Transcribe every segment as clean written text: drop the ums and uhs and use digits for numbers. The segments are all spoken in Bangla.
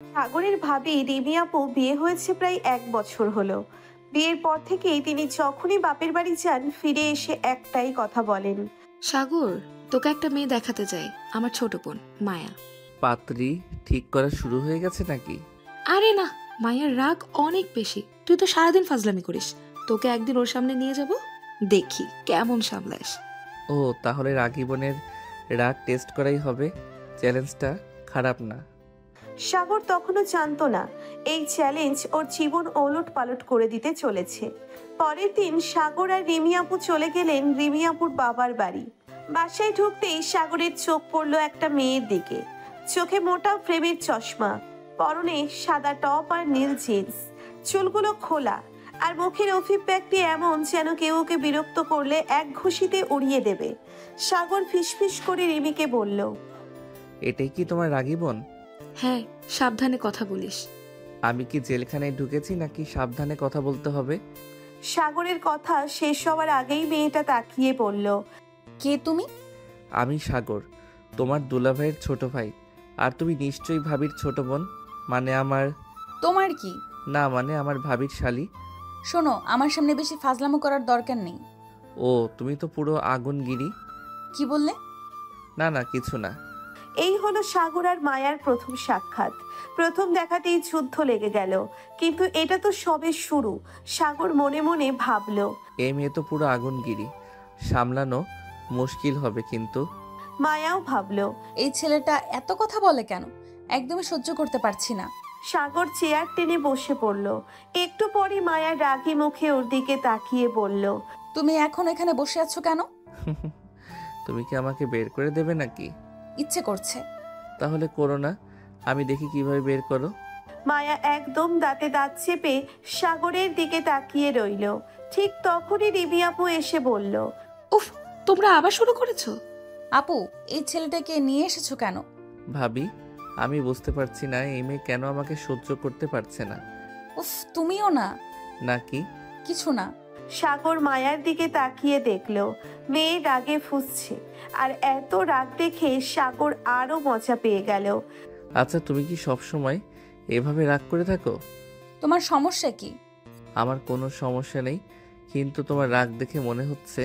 সাগরের ভাবি রিমি আপু বিয়ে হয়েছে প্রায় 1 বছর হলো। বিয়ের পর থেকেই তিনি যখনই বাপের বাড়ি যান ফিরে এসে একটাই কথা বলেন। সাগর, তোকে একটা মেয়ে দেখাতে চাই, আমার ছোট বোন মায়া। পাত্রী ঠিক করা শুরু হয়ে গেছে নাকি? আরে না, মায়ার রাগ অনেক বেশি। তুই তো সারাদিন ফাজলামি করিস। তোকে একদিন ওর সামনে নিয়ে যাব, দেখি কেমন সামলাস। ও তাহলে রাগী বোনের রাগ টেস্ট করাই হবে। চ্যালেঞ্জটা খারাপ না। সাগর তখনও জানতো না এই চ্যালেঞ্জ ওর জীবন ওলট পালট করে দিতে চলেছে। পরের দিন সাগর আর রিমি আপু চলে গেলেন রিমি আপুর বাবার বাড়ি। বাসায় ঢুকতেই সাগরের চোখ পড়লো একটা মেয়ের দিকে। চোখে মোটা ফ্রেমের চশমা, পরনে সাদা টপ আর নীল জিন্স, চুলগুলো খোলা, আর মুখের অভিব্যক্তি এমন যেন কেউ ওকে বিরক্ত করলে এক ঘুষিতে উড়িয়ে দেবে। সাগর ফিসফিস করে রিমিকে বলল, এটাই কি তোমার রাগী বোন? হ্যাঁ, সাবধানে কথা বলিস। আমি কি জেলখানায় ঢুকেছি নাকি সাবধানে কথা বলতে হবে? সাগরের কথা শেষ হওয়ার আগেই মেয়েটা তাকিয়ে বলল, কে তুমি? আমি সাগর, তোমার দুলাভাইয়ের ছোট ভাই। আর তুমি নিশ্চয়ই ভাবির ছোট বোন। মানে আমার তোমার কি? না, মানে আমার ভাবির শালি। শোনো, আমার সামনে বেশি ফাজলামো করার দরকার নেই। ও তুমি তো পুরো আগুনগিরি। কি বললে? না না, কিছু না। এই হলো সাগর আর মায়ার প্রথম সাক্ষাৎ। প্রথম দেখাতেই যুদ্ধ লেগে গেল, কিন্তু এটা তো সবে শুরু। সাগর মনে মনে ভাবলো, এই মেয়ে তো পুরো আগুনগিরি, সামলানো মুশকিল হবে কিন্তু। মায়াও ভাবলো। এই ছেলেটা এত কথা বলে কেন? একদমই সহ্য করতে পারছি না। সাগর চেয়ার টেনে বসে পড়ল। একটু পরে মায়া রাগী মুখে ওর দিকে তাকিয়ে বলল, তুমি এখন এখানে বসে আছো কেন? তুমি কি আমাকে বের করে দেবে নাকি? ইচ্ছে করছে। তাহলে করো না, আমি দেখি কিভাবে বের করো। মায়া একদম দাঁতে দাঁত চেপে সাগরের দিকে তাকিয়ে রইল। ঠিক তখনই রিমি আপু এসে বলল, উফ, তোমরা আবার শুরু করেছো? আপু, এই ছেলেটাকে নিয়ে এসেছো কেন? ভাবি, আমি বুঝতে পারছি না এই মেয়ে কেন আমাকে সহ্য করতে পারছে না। উফ, তুমিও না। নাকি? কিছু না। সাগর মায়ার দিকে তাকিয়ে দেখলো মেয়ে রাগে ফুঁসছে, আর এত রাগ দেখে সাগর আরো মজা পেয়ে গেল। আচ্ছা, তুমি কি সব সময় এভাবে রাগ করে থাকো? তোমার সমস্যা কি? আমার কোনো সমস্যা নেই, কিন্তু তোমার রাগ দেখে মনে হচ্ছে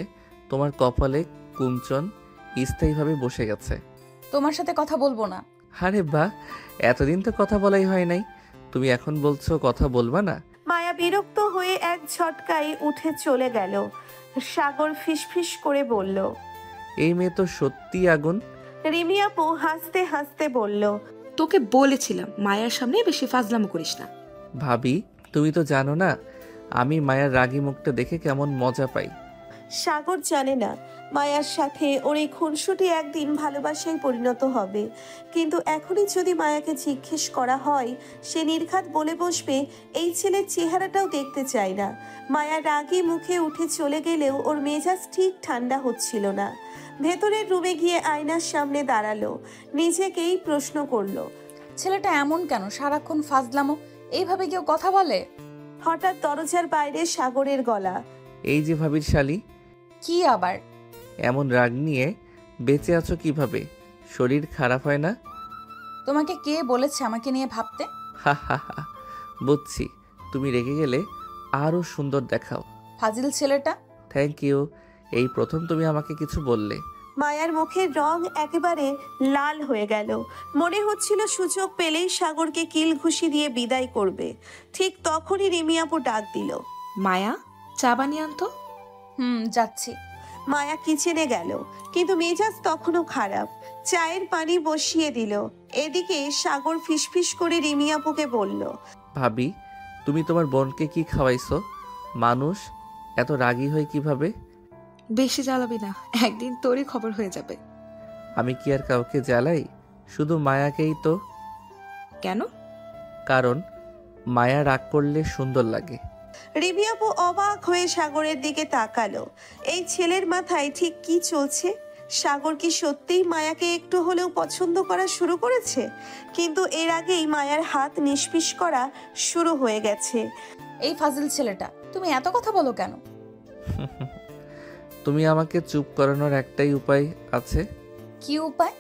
তোমার কপালে কুঞ্চন স্থায়ীভাবে বসে গেছে। তোমার সাথে কথা বলবো না। আরে বাহ, এতদিন তো কথা বলাই হয় নাই, তুমি এখন বলছো কথা বলবা না? মায়া বিরক্ত হয়ে এক ঝটকায় উঠে চলে গেল। সাগর ফিসফিস করে বলল, এই মেয়ে তো সত্যি আগুন। রিমি আপু হাসতে হাসতে বলল, তোকে বলেছিলাম মায়ার সামনে বেশি ফাজলামো করিস না। ভাবি, তুমি তো জানো না আমি মায়ের রাগী মুখটা দেখে কেমন মজা পাই। সাগর জানে না মায়ার সাথে ওর এই খুনসুটি একদিন ভালোবাসায় পরিণত হবে। কিন্তু এখনই যদি মায়াকে জিজ্ঞেস করা হয়, সে নির্ঘাত বলে বসবে এই ছেলের চেহারাটাও দেখতে চায় না। মায়া রাগী মুখে উঠে চলে গেলেও ওর মেজাজ ঠিক ঠান্ডা হচ্ছিল না। ভেতরের রুমে গিয়ে আয়নার সামনে দাঁড়ালো, নিজেকেই প্রশ্ন করলো, ছেলেটা এমন কেন? সারাক্ষণ ফাজলামো। এইভাবে কেউ কথা বলে? হঠাৎ দরজার বাইরে সাগরের গলা। এই যে ভাবির শালি, কি আবার? এমন রাগ নিয়ে বেঁচে আছো কিভাবে? শরীর খারাপ হয় না? তোমাকে কে বলেছে আমাকে নিয়ে ভাবতে? হা হা হা, বুঝছি, তুমি রেগে গেলে আরো সুন্দর দেখাও। ফাজিল ছেলেটা। থ্যাংক ইউ, এই প্রথম তুমি আমাকে কিছু বললে। মায়ার মুখের রং একেবারে লাল হয়ে গেল। মনে হচ্ছিল সুযোগ পেলেই সাগরকে কিল ঘুষি দিয়ে বিদায় করবে। ঠিক তখনই রিমি আপু ডাক দিল, মায়া, চা বানিয়ে আনতো। যাচ্ছি। মায়া কিচেনে গেল, কিন্তু মেজাজ তখনও খারাপ। চায়ের পানি বসিয়ে দিল। এদিকে সাগর ফিসফিস করে রিমি আপুকে বলল, ভাবি, তুমি তোমার বোনকে কি খাওয়াইছো? মানুষ এত রাগী হয় কিভাবে? বেশি জ্বালাবি না, একদিন তোরই খবর হয়ে যাবে। আমি কি আর কাউকে জ্বালাই? শুধু মায়াকেই তো। কেন? কারণ মায়া রাগ করলে সুন্দর লাগে। রিমি আপু অবাক হয়ে সাগরের দিকে তাকালো। এই ছেলের মাথায় ঠিক কি চলছে? সাগর কি সত্যিই মায়াকে একটু হলেও পছন্দ করা শুরু করেছে? কিন্তু এর আগেই মায়ার হাত নিষ্পিস করা শুরু হয়ে গেছে। এই ফাজিল ছেলেটা, তুমি এত কথা বলো কেন? তুমি আমাকে চুপ করানোর একটাই উপায় আছে। কি উপায়?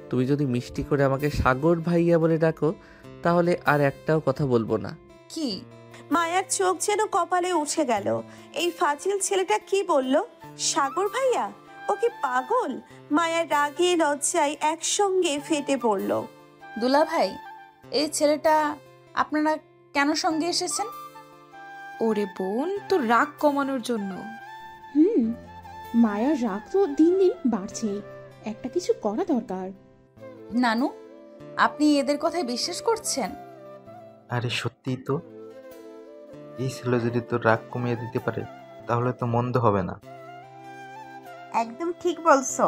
তুমি যদি মিষ্টি করে আমাকে সাগর ভাইয়া বলে ডাকো, তাহলে আর একটাও কথা বলবো না। কি? মায়ার চোখ যেন কপালে উঠে গেল। এই ফাজিল ছেলেটা কি বলল? সাগর ভাইয়া? ও কি পাগল? মায়ার রাগে লজ্জায় একসঙ্গে ফেটে পড়ল। দুলা ভাই, এই ছেলেটা আপনারা কেন সঙ্গে এসেছেন? ওরে বোন, তো রাগ কমানোর জন্য। মায়ার রাগ তো দিন দিন বাড়ছে, একটা কিছু করা দরকার। নানু, আপনি এদের কথায় বিশ্বাস করছেন? আরে সত্যিই তো, এই ছেলে যদি তোর রাগ কমিয়ে দিতে পারে তাহলে তো মন্দ হবে না। একদম ঠিক বলছো।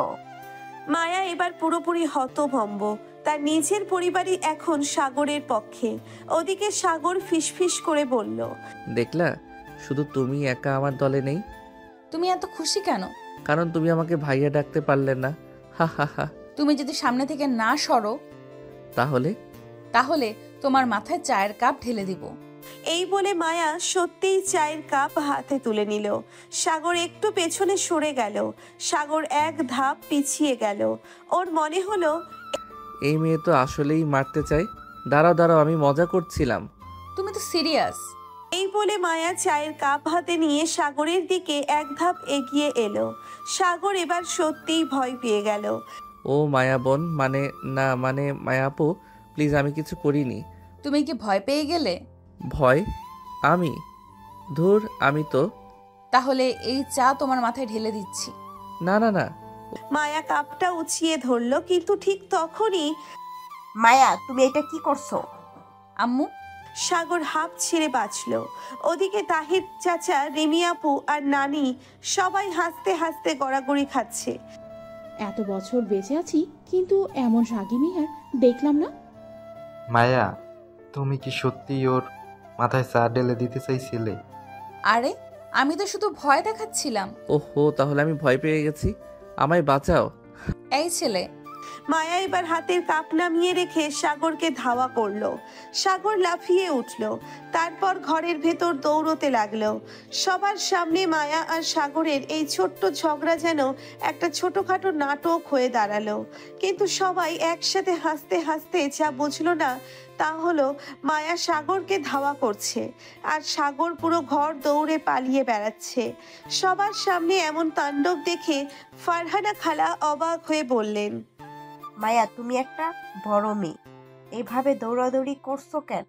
মায়া এবার পুরোপুরি হতভম্ব। তার নিজের পরিবারই এখন সাগরের পক্ষে। ওদিকে সাগর ফিসফিস করে বলল, দেখলা, শুধু তুমি একা আমার দলে নেই। তুমি এত খুশি কেন? কারণ তুমি আমাকে ভাইয়া ডাকতে পারলে না। হা হা হা। তুমি যদি সামনে থেকে না সরো তাহলে? তাহলে তোমার মাথায় চায়ের কাপ ঢেলে দিব। এই বলে মায়া সত্যিই চায়ের কাপ হাতে তুলে নিল। সাগর একটু পেছনে সরে গেল। সাগর এক ধাপ পিছিয়ে গেল। ওর মনে হলো এই মেয়ে তো আসলেই মারতে চাই। দাঁড়াও দাঁড়াও, আমি মজা করছিলাম। তুমি তো সিরিয়াস। এই বলে মায়া চায়ের কাপ হাতে নিয়ে সাগরের দিকে এক ধাপ এগিয়ে এলো। সাগর এবার সত্যিই ভয় পেয়ে গেল। ও মায়া বোন, মানে মায়া আপু, প্লিজ, আমি কিছু করিনি। তুমি কি ভয় পেয়ে গেলে? ভয়? আমি? ধুর, আমি তো। তাহলে এই চা তোমার মাথায় ঢেলে দিচ্ছি। না না না। মায়া কাপটা উঁচিয়ে ধরলো, কিন্তু ঠিক তখনই মায়া, তুমি এটা কি করছো? আম্মু, সাগর হাঁপ ছেড়ে বাঁচল। ওদিকে তাহির চাচা, রিমি আপু আর নানি সবাই হাসতে হাসতে গড়াগড়ি খাচ্ছে। এত বছর বেঁচে আছি, কিন্তু এমন রাগী মেয়ে আর দেখলাম না। মায়া, তুমি কি সত্যি ওর মাথায় চা ঢেলে দিতে চাইছিলে? আরে আমি তো শুধু ভয় দেখাচ্ছিলাম। ওহো, তাহলে আমি ভয় পেয়ে গেছি। আমায় বাঁচাও। এই ছেলে। মায়া এবার হাতের কাপ নামিয়ে রেখে সাগরকে ধাওয়া করলো। সাগর লাফিয়ে উঠল। তারপর ঘরের ভেতর দৌড়তে লাগলো। সবার সামনে মায়া আর সাগরের এই ছোট্ট ঝগড়া যেন একটা ছোটখাটো নাটক হয়ে দাঁড়ালো। কিন্তু সবাই একসাথে হাসতে হাসতে যা বুঝলো না তা হলো মায়া সাগরকে ধাওয়া করছে আর সাগর পুরো ঘর দৌড়ে পালিয়ে বেড়াচ্ছে। সবার সামনে এমন তাণ্ডব দেখে ফারহানা খালা অবাক হয়ে বললেন, মায়া, তুমি একটা বড় মেয়ে, এভাবে দৌড়াদৌড়ি করছো কেন?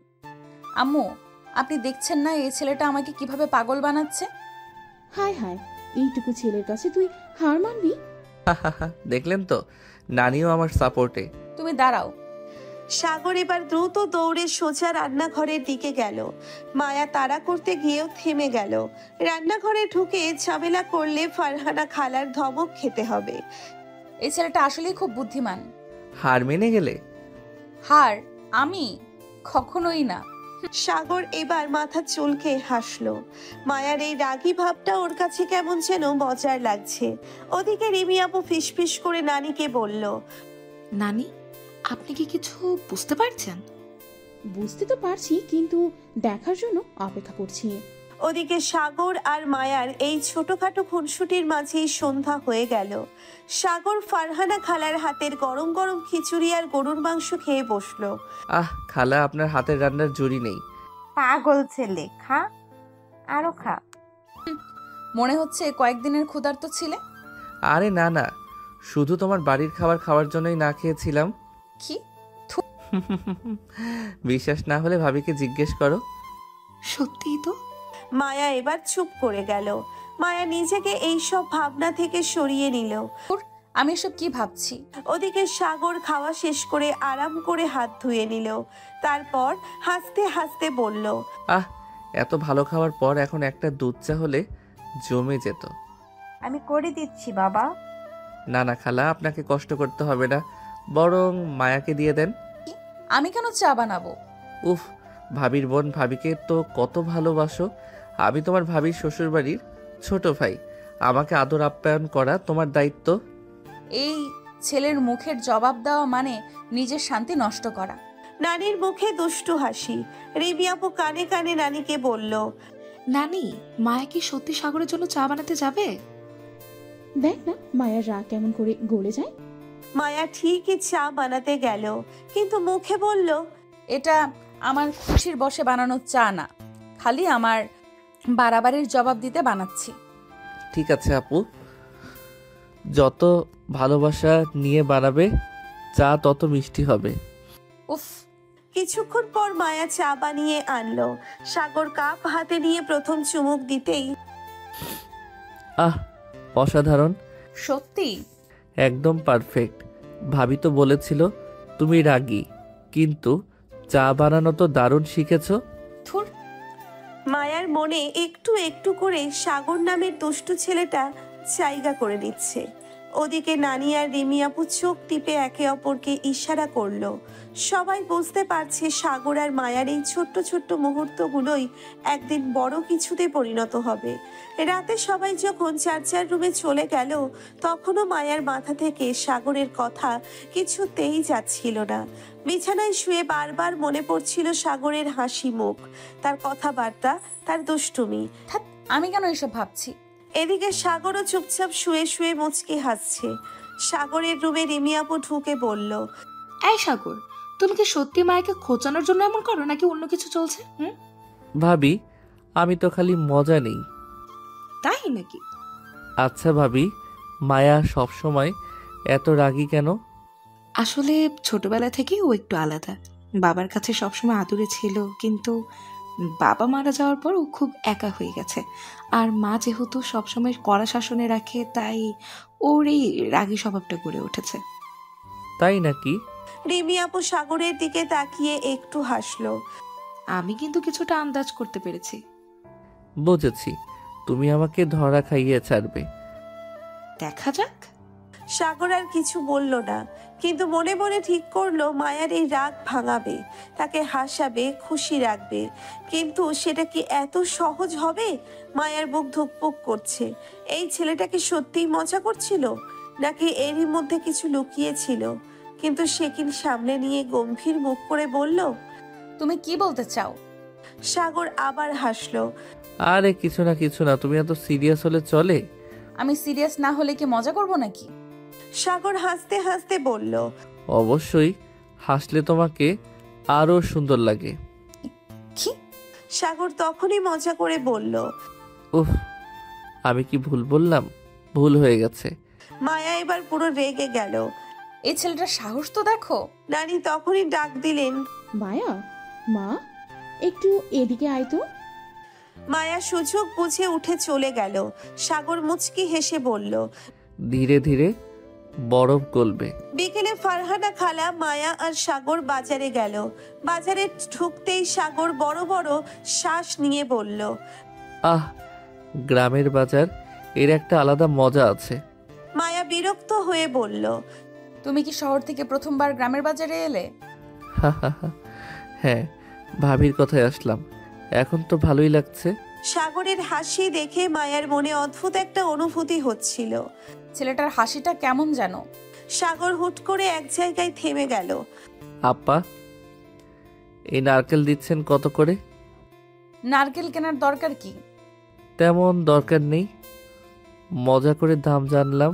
আম্মু, আপনি দেখছেন না এই ছেলেটা আমাকে কিভাবে পাগল বানাচ্ছে? হায় হায়, এইটুকু ছেলের কাছে তুই হার মানবি? হা হা হা, দেখলেন তো, নানিও আমার সাপোর্টে। তুমি দাঁড়াও। সাগর এবার দ্রুত দৌড়ে সোজা রান্নাঘরের দিকে গেল। মায়া তাড়া করতে গিয়েও থেমে গেল। রান্নাঘরে ঢুকে ঝামেলা করলে ফারহানা খালার ধমক খেতে হবে। এই ছেলেটা আসলেই খুব বুদ্ধিমান। হার মেনে গেলে? হার? আমি কখনোই না। সাগর এবার মাথা চুলকে হাসলো। মায়ার এই রাগী ভাবটা ওর কাছে কেমন যেন মজার লাগছে। ওদিকে রিমি আপু ফিসফিস করে নানিকে বলল, নানি, আপনি কি কিছু বুঝতে পারছেন? বুঝতে তো পারছি, কিন্তু দেখার জন্য অপেক্ষা করছি। ওদিকে সাগর আর মায়ার এই ছোটখাটো খুনসুটির মাঝেই সন্ধ্যা হয়ে গেল। সাগর ফারহানা খালার হাতের গরম গরম খিচুড়ি আর গরুর মাংস খেয়ে বসলো। আহ খালা, আপনার হাতের রান্নার জুড়ি নেই। পাগল ছেলে, খা, আরো খা। মনে হচ্ছে কয়েকদিনের ক্ষুধার্ত ছিলে। আরে না না, শুধু তোমার বাড়ির খাবার খাওয়ার জন্যই না খেয়েছিলাম। কি? বিশ্বাস না হলে ভাবিকে জিজ্ঞেস করো। সত্যিই তো। মায়া এবার চুপ করে গেল। মায়া নিজেকে এইসব ভাবনা থেকে সরিয়ে নিল। আমি এসব কি ভাবছি? ওদিকে সাগর খাওয়া শেষ করে আরাম করে হাত ধুয়ে নিল। তারপর হাসতে হাসতে বলল, আহ, এত ভালো খাওয়ার পর এখন একটা দুধ চা হলে জমে যেত। আমি করে দিচ্ছি বাবা। না না খালা, আপনাকে কষ্ট করতে হবে না, বরং মায়াকে দিয়ে দেন। আমি কেন চা বানাবো? উফ, ভাবির বোন, ভাবিকে তো কত ভালোবাসো। আমি তোমার ভাবির শ্বশুরবাড়ির ছোট ভাই, আমাকে আদর আপ্যায়ন করা তোমার দায়িত্ব। এই ছেলের মুখের জবাব দেওয়া মানে নিজের শান্তি নষ্ট করা। নানির মুখে দুষ্টু হাসি। রিমি আপু কানে কানে নানিকে বলল, নানি, মায়া কি সত্যি সাগরের জন্য চা বানাতে যাবে? দেখ না মায়ের রাগ কেমন করে গলে যায়। মায়া ঠিকই চা বানাতে গেল, কিন্তু মুখে বলল, এটা আমার খুশির বশে বানানো চা না, খালি আমার বাড়াবাড়ির জবাব দিতে বানাচ্ছি। ঠিক আছে আপু, যত ভালোবাসা নিয়ে বানাবে চা তত মিষ্টি হবে। উফ, কিছুক্ষণ পর মায়া চা বানিয়ে আনলো। সাগর কাপ হাতে নিয়ে প্রথম চুমুক দিতেই আহ, অসাধারণ, সত্যি? একদম পারফেক্ট। ভাবি তো বলেছিল তুমি রাগী, কিন্তু চা বানানো তো দারুণ শিখেছো। থুর। মায়ার মনে একটু একটু করে সাগর নামের দুষ্টু ছেলেটা জায়গা করে নিচ্ছে। ওদিকে নানি আর রিমি আপু চোখ টিপে একে অপরকে ইশারা করলো। সবাই বুঝতে পারছে সাগর আর মায়ার এই ছোট্ট ছোট্ট মুহূর্তগুলোই একদিন বড় কিছুতে পরিণত হবে। রাতে সবাই যখন যার যার রুমে চলে গেল, তখনও মায়ার মাথা থেকে সাগরের কথা কিছুতেই যাচ্ছিল না। বিছানায় শুয়ে বারবার মনে পড়ছিল সাগরের হাসি মুখ, তার কথাবার্তা, তার দুষ্টুমি। ধ্যাৎ, আমি কেন এসব ভাবছি? এদিকে সাগরও চুপচাপ শুয়ে শুয়ে মুচকি হাসছে। সাগরের রুমে রিমি আপু ঢুকে বলল, এই সাগর, তুমি কি সত্যি মায়াকে খোঁচানোর জন্য এমন করো নাকি অন্য কিছু চলছে? ভাবি, আমি তো খালি মজা নেই। তাই নাকি? আচ্ছা ভাবি, মায়া সবসময় এত রাগী কেন? আসলে ছোটবেলা থেকেই ও একটু আলাদা। বাবার কাছে সবসময় আদুরে ছিল, কিন্তু বাবা মারা যাওয়ার পর ও খুব একা হয়ে গেছে। আর মা যেহেতু সবসময় কড়া শাসনে রাখে, তাই ওর এই রাগী স্বভাবটা গড়ে উঠেছে। তাই নাকি? রিমি আপু সাগরের দিকে তাকিয়ে একটু হাসলো। আমি কিন্তু কিছুটা আন্দাজ করতে পেরেছি। বুঝেছি, তুমি আমাকে ধরা খাইয়ে ছাড়বে। দেখা যাক। সাগর আর কিছু বলল না, কিন্তু মনে মনে ঠিক করলো মায়ার এই রাগ ভাঙাবে, তাকে হাসাবে, খুশি রাখবে। কিন্তু সেটা কি এত সহজ হবে? মায়ার বুক ধুকপুক করছে। এই ছেলেটা কি সত্যিই মজা করছিল, নাকি এরই মধ্যে কিছু লুকিয়েছিল? কিন্তু সে কি সামনে নিয়ে গম্ভীর মুখ করে বলল, তুমি কি বলতে চাও? সাগর আবার হাসলো। আরে কিছু না কিছু না, তুমি এত সিরিয়াস হলে চলে? আমি সিরিয়াস না হলে কি মজা করব নাকি? সাগর হাসতে হাসতে বলল, অবশ্যই, হাসলে তোমাকে আরো সুন্দর লাগে। কি? সাগর তখনই মজা করে বলল, উফ, আমি কি ভুল বললাম? ভুল হয়ে গেছে। মায়া এবার পুরো রেগে গেল। এই ছেলেটার সাহস তো দেখো। নানি তখনই ডাক দিলেন, মায়া, মা, একটু এদিকে আয় তো। মায়া সুযোগ বুঝে উঠে চলে গেল। সাগর মুচকি হেসে বলল, ধীরে ধীরে বরফ গলবে। বিকেলে ফারহানা খালা, মায়া আর সাগর বাজারে গেল। বাজারে ঢুকতেই সাগর বড় বড় শ্বাস নিয়ে বলল, আহ, গ্রামের বাজার, এর একটা আলাদা মজা আছে। মায়া বিরক্ত হয়ে বলল, তুমি কি শহর থেকে প্রথমবার গ্রামের বাজারে এলে? হ্যাঁ, ভাবির কথায় আসলাম, এখন তো ভালোই লাগছে। সাগরের হাসি দেখে মায়ার মনে অদ্ভুত একটা অনুভূতি হচ্ছিল। ছেলেটার হাসিটা কেমন যেন। সাগর হুট করে এক জায়গায় থেমে গেল। আপা, এই নারকেল দিচ্ছেন কত করে? নারকেল কেনার দরকার কি? তেমন দরকার নেই, মজা করে দাম জানলাম।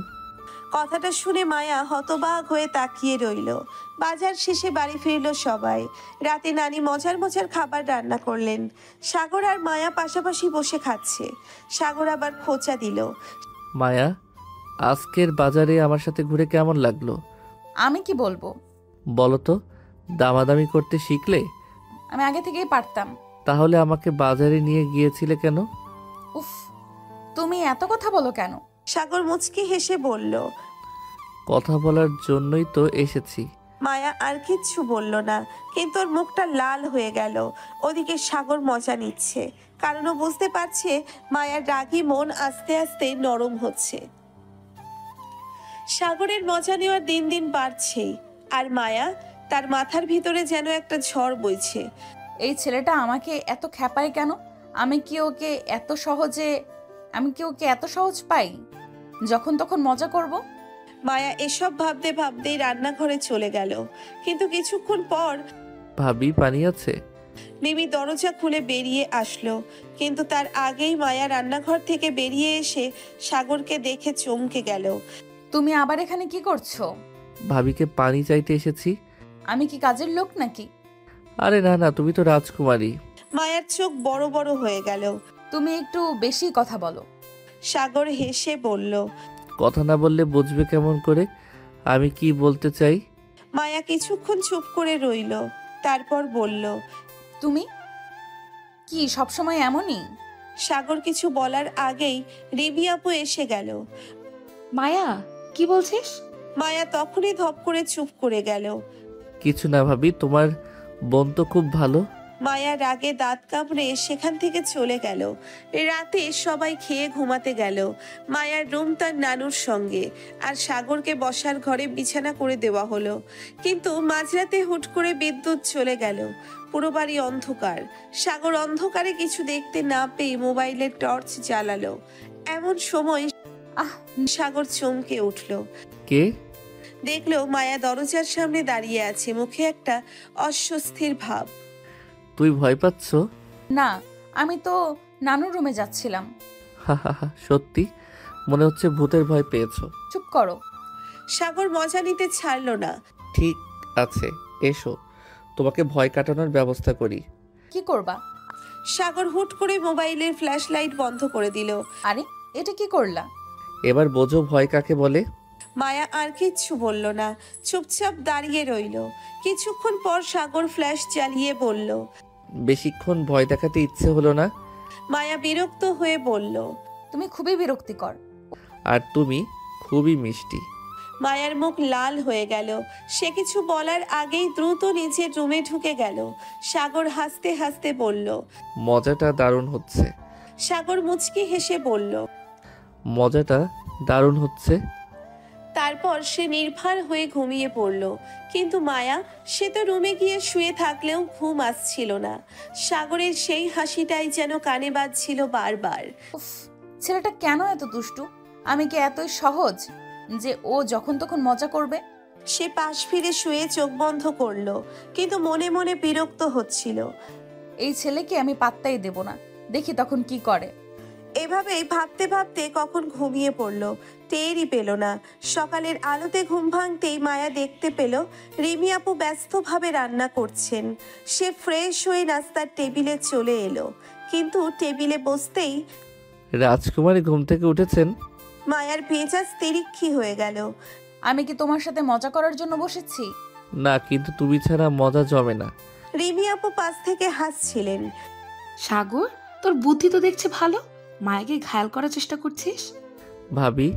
কথাটা শুনে মায়া হতবাক হয়ে তাকিয়ে রইল। বাজার শেষে বাড়ি ফিরল সবাই। রাতে নানি মজার মজার খাবার রান্না করলেন। সাগর আর মায়া পাশাপাশি বসে খাচ্ছে। সাগর আবার খোঁচা দিল, মায়া, আজকের বাজারে আমার সাথে ঘুরে কেমন লাগলো? আমি কি বলবো? বলো তো, দামাদামি করতে শিখলে? আমি আগে থেকেই পারতাম। তাহলে আমাকে বাজারে নিয়ে গিয়েছিলে কেন? উফ, তুমি এত কথা বলো কেন? সাগর মুচকি হেসে বলল। কথা বলার জন্যই তো এসেছি। মায়া আর কিচ্ছু বলল না, কিন্তু ওর মুখটা লাল হয়ে গেল। ওদিকে সাগর মজা নিচ্ছে, কারণ ও বুঝতে পারছে মায়ার রাগী মন আস্তে আস্তে নরম হচ্ছে। সাগরের মজা নেওয়ার দিন দিন বাড়ছেই, আর মায়া, তার মাথার ভিতরে যেন একটা ঝড় বইছে। এই ছেলেটা আমাকে এত খ্যাপায় কেন? আমি কি ওকে এত সহজ পাই যখন তখন মজা করব? মায়া এসব ভাবতে ভাবতেই রান্নাঘরে চলে গেল। কিন্তু কিছুক্ষণ পর ভাবি, পানি আছে? মিমি দরজা খুলে বেরিয়ে আসলো, কিন্তু তার আগেই মায়া রান্নাঘর থেকে বেরিয়ে এসে সাগরকে দেখে চমকে গেল। তুমি আবার এখানে কি করছো? ভাবিকে পানি চাইতে এসেছি। আমি কি কাজের লোক নাকি? আরে না না, তুমি তো রাজকুমারী। মায়ার চোখ বড় বড় হয়ে গেল। তুমি একটু বেশি কথা বলো। সাগর হেসে বলল। কথা না বললে বুঝবে কেমন করে আমি কি বলতে চাই? মায়া কিছুক্ষণ চুপ করে রইল, তারপর বলল। তুমি কি সবসময় এমনই? সাগর কিছু বলার আগেই রিমি আপু এসে গেল। মায়া, কি বলছিস? মায়া তখনই ধপ করে চুপ করে গেল। কিছু না ভাবি, তোমার বোন তো খুব ভালো। মায়া রাগে দাঁত কামড়ে সেখান থেকে চলে গেল। রাতে সবাই খেয়ে ঘুমাতে গেল। মায়ার রুম তার নানুর সঙ্গে, আর সাগরকে বসার ঘরে বিছানা করে দেওয়া হলো। কিন্তু মাঝরাতে হুট করে বিদ্যুৎ চলে গেল। পুরো বাড়ি অন্ধকার। সাগর অন্ধকারে কিছু দেখতে না পেয়ে মোবাইলের টর্চ জ্বালালো। এমন সময় আহ সাগর চমকে উঠল। কে? দেখলো মায়া দরজার সামনে দাঁড়িয়ে আছে, মুখে একটা অস্বস্তির ভাব। তুই ভয় পাচ্ছ? না, আমি তো নানুর রুমে যাচ্ছিলাম। হা হা হা, সত্যি মনে হচ্ছে ভূতের ভয় পেয়েছো। চুপ করো। সাগর মজা নিতে ছাড়লো না। ঠিক আছে, এসো তোমাকে ভয় কাটানোর ব্যবস্থা করি। কি করবা? সাগর হুট করে মোবাইলের ফ্ল্যাশ লাইট বন্ধ করে দিল। আরে এটা কি করলা? এবার বোঝো ভয় কাকে বলে। মায়া আর কিচ্ছু বলল না, চুপচাপ দাঁড়িয়ে রইল। কিছুক্ষণ পর সাগর ফ্ল্যাশ জ্বালিয়ে বলল। বেশিক্ষণ ভয় দেখাতে ইচ্ছে হলো না। মায়া বিরক্ত হয়ে বলল। তুমি খুবই বিরক্তিকর। আর তুমি খুবই মিষ্টি। মায়ার মুখ লাল হয়ে গেল। সে কিছু বলার আগেই দ্রুত নিজের রুমে ঢুকে গেল। সাগর হাসতে হাসতে বলল। মজাটা দারুণ হচ্ছে। সাগর মুচকি হেসে বলল। মজাটা দারুণ হচ্ছে। তারপর সে নির্ভর হয়ে ঘুমিয়ে পড়ল। কিন্তু মায়া, সে তো রুমে গিয়ে শুয়ে থাকলেও ঘুম আসছিল না। সাগরের সেই হাসিটাই যেন কানে বাজছিল বারবার। উফ, ছেলেটা কেন এত দুষ্টু? আমি কি এতই সহজ যে ও যখন তখন মজা করবে? সে পাশ ফিরে শুয়ে চোখ বন্ধ করলো, কিন্তু মনে মনে বিরক্ত হচ্ছিল। এই ছেলেকে আমি পাত্তাই দেব না, দেখি তখন কি করে। এভাবেই ভাবতে ভাবতে কখন ঘুমিয়ে পড়ল, টেরই পেল না। সকালের আলোতে ঘুম ভাঙতেই মায়া দেখতে পেল রিমি আপু ব্যস্তভাবে রান্না করছেন। সে ফ্রেশ হয়ে নাস্তার টেবিলে চলে এলো, কিন্তু টেবিলে বসতেই রাজকুমারী ঘুম থেকে উঠেছেন? মায়ার মেজাজ তিরিক্ষি হয়ে গেল। আমি কি তোমার সাথে মজা করার জন্য বসেছি? না, কিন্তু তুমি ছাড়া মজা জমে না। রিমি আপু পাশ থেকে হাসছিলেন। সাগর, তোর বুদ্ধি তো দেখছি ভালো। মায়াকে ঘায়াল করার চেষ্টা করছিস। ভাবি,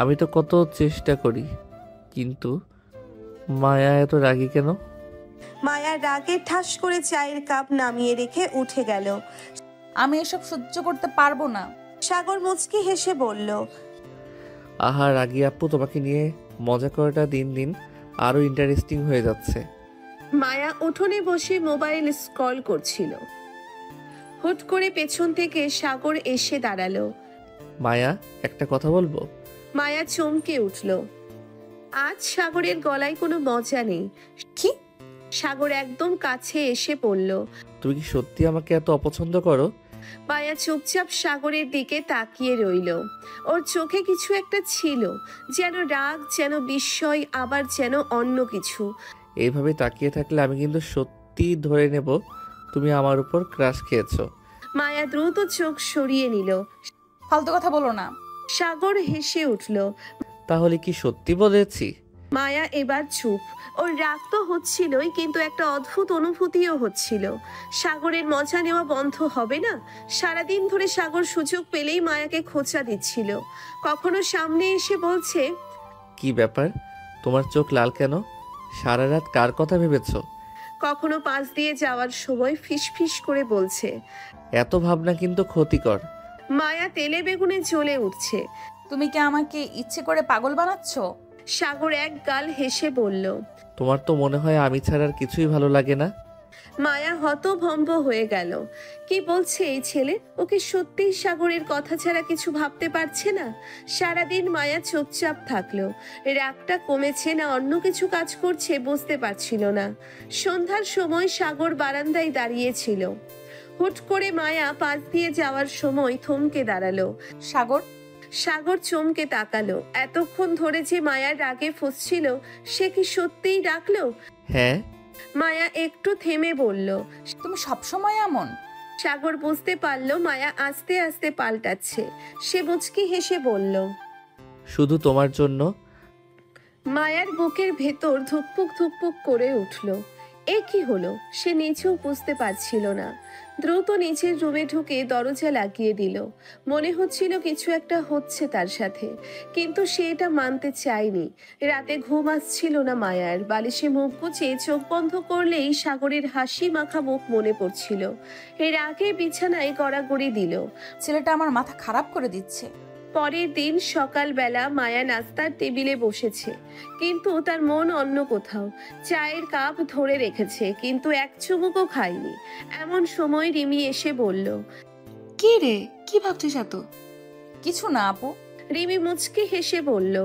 আমি তো কত চেষ্টা করি, কিন্তু মায়া এত রাগী কেন? মায়া রাগে ঠাস করে চায়ের কাপ নামিয়ে রেখে উঠে গেল। আমি এসব সহ্য করতে পারবো না। সাগর মুচকি হেসে বলল। আহা রাগী আপু, তোমাকে নিয়ে মজা করাটা দিন দিন আরো ইন্টারেস্টিং হয়ে যাচ্ছে। মায়া উঠোনে বসে মোবাইল স্ক্রল করছিল। হুট করে পেছন থেকে সাগর এসে দাঁড়ালো। মায়া, একটা কথা বলবো? মায়া চমকে উঠল। আজ সাগরের গলায় কোনো মজা নেই। কি? সাগর একদম কাছে এসে পড়ল। তুমি কি সত্যি আমাকে এত অপছন্দ করো? মায়া চুপচাপ সাগরের দিকে তাকিয়ে রইল। ওর চোখে কিছু একটা ছিল, যেন রাগ, যেন বিস্ময়, আবার যেন অন্য কিছু। এইভাবে তাকিয়ে থাকলে আমি কিন্তু সত্যি ধরে নেব তুমি আমার উপর ক্রাশ খেয়েছো। মায়া দ্রুত চোখ সরিয়ে নিল। ফালতু কথা বলো না। সাগর হেসে উঠল। তাহলে কি সত্যি বলেছি? মায়া এবার চুপ। ওর রাগ তো হচ্ছিলই, কিন্তু একটা অদ্ভুত অনুভূতিও হচ্ছিল। সাগরের মজা নেওয়া বন্ধ হবে না। সারাদিন ধরে সাগর সুযোগ পেলেই মায়াকে খোঁচা দিচ্ছিল। কখনো সামনে এসে বলছে, কি ব্যাপার, তোমার চোখ লাল কেন? সারা রাত কার কথা ভেবেছো? কখনো পাশ দিয়ে যাওয়ার সময় ফিসফিস করে বলছে। এত ভাবনা কিন্তু ক্ষতিকর। মায়া তেলে বেগুনে জ্বলে উঠছে। তুমি কি আমাকে ইচ্ছে করে পাগল বানাচ্ছ? সাগর এক গাল হেসে বলল। তোমার তো মনে হয় আমি ছাড়া আর কিছুই ভালো লাগে না। মায়া হতভম্ব হয়ে গেল। কি বলছে এই ছেলে? ওকে সত্যিই সাগরের কথা ছাড়া কিছু ভাবতে পারছে না। সারাদিন মায়া চুপচাপ থাকলো। রাগটা কমেছে না অন্য কিছু কাজ করছে বুঝতে পারছিল না। সন্ধ্যার সময় সাগর বারান্দায় দাঁড়িয়েছিল। হুট করে মায়া পাশ দিয়ে যাওয়ার সময় থমকে দাঁড়ালো। সাগর। সাগর চমকে তাকালো। এতক্ষণ ধরে যে মায়ার রাগে ফুঁসছিল, সে কি সত্যিই ডাকলো? হ্যাঁ, মায়া একটু থেমে বলল। তুমি সবসময় এমন? সাগর বুঝতে পারল মায়া আস্তে আস্তে পাল্টাচ্ছে। সে মুচকি হেসে বলল। শুধু তোমার জন্য। মায়ার বুকের ভেতর ধুকপুক ধুকপুক করে উঠল। এ কি হলো সে নিজেও বুঝতে পারছিল না। দ্রুত নিচের রুমে ঢুকে দরজা লাগিয়ে দিল। মনে হচ্ছিল কিছু একটা হচ্ছে তার সাথে, কিন্তু সে এটা মানতে চায়নি। রাতে ঘুম আসছিল না মায়ার। বালিশে মুখ গুজে চোখ বন্ধ করলেই সাগরের হাসি মাখা মুখ মনে পড়ছিল। এর আগে বিছানায় গড়াগড়ি দিল। ছেলেটা আমার মাথা খারাপ করে দিচ্ছে। পরের দিন সকালবেলা মায়া নাস্তার টেবিলে বসেছে, কিন্তু তার মন অন্য কোথাও। চায়ের কাপ ধরে রেখেছে, কিন্তু এক চুমুকও খায়নি। এমন সময় রিমি এসে বলল। কি রে, কি ভাবছিস এত? কিছু না আপু। রিমি মুচকি হেসে বলল।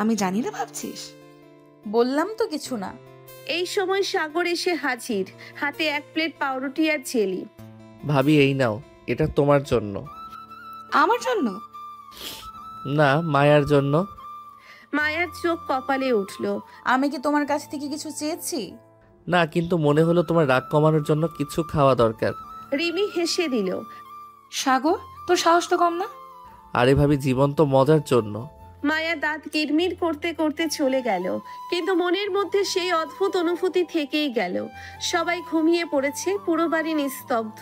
আমি জানি না ভাবছিস। বললাম তো কিছু না। এই সময় সাগর এসে হাজির, হাতে এক প্লেট পাউরুটি আর জেলি। ভাবি এই নাও, এটা তোমার জন্য। আমার জন্য? না, মায়ার জন্য। মায়ার চোখ কপালে উঠল। আমি কি তোমার কাছ থেকে কিছু চেয়েছি? না, কিন্তু মনে হলো তোমার রাগ কমানোর জন্য কিছু খাওয়া দরকার। রিমি হেসে দিল। সাগর, তোর সাহস তো কম না। আরে ভাবি, জীবন তো মজার জন্য। মায়া দাঁত কিরমির করতে করতে চলে গেল, কিন্তু মনের মধ্যে সেই অদ্ভুত অনুভূতি থেকেই গেল। সবাই ঘুমিয়ে পড়েছে, পুরো বাড়ি নিস্তব্ধ।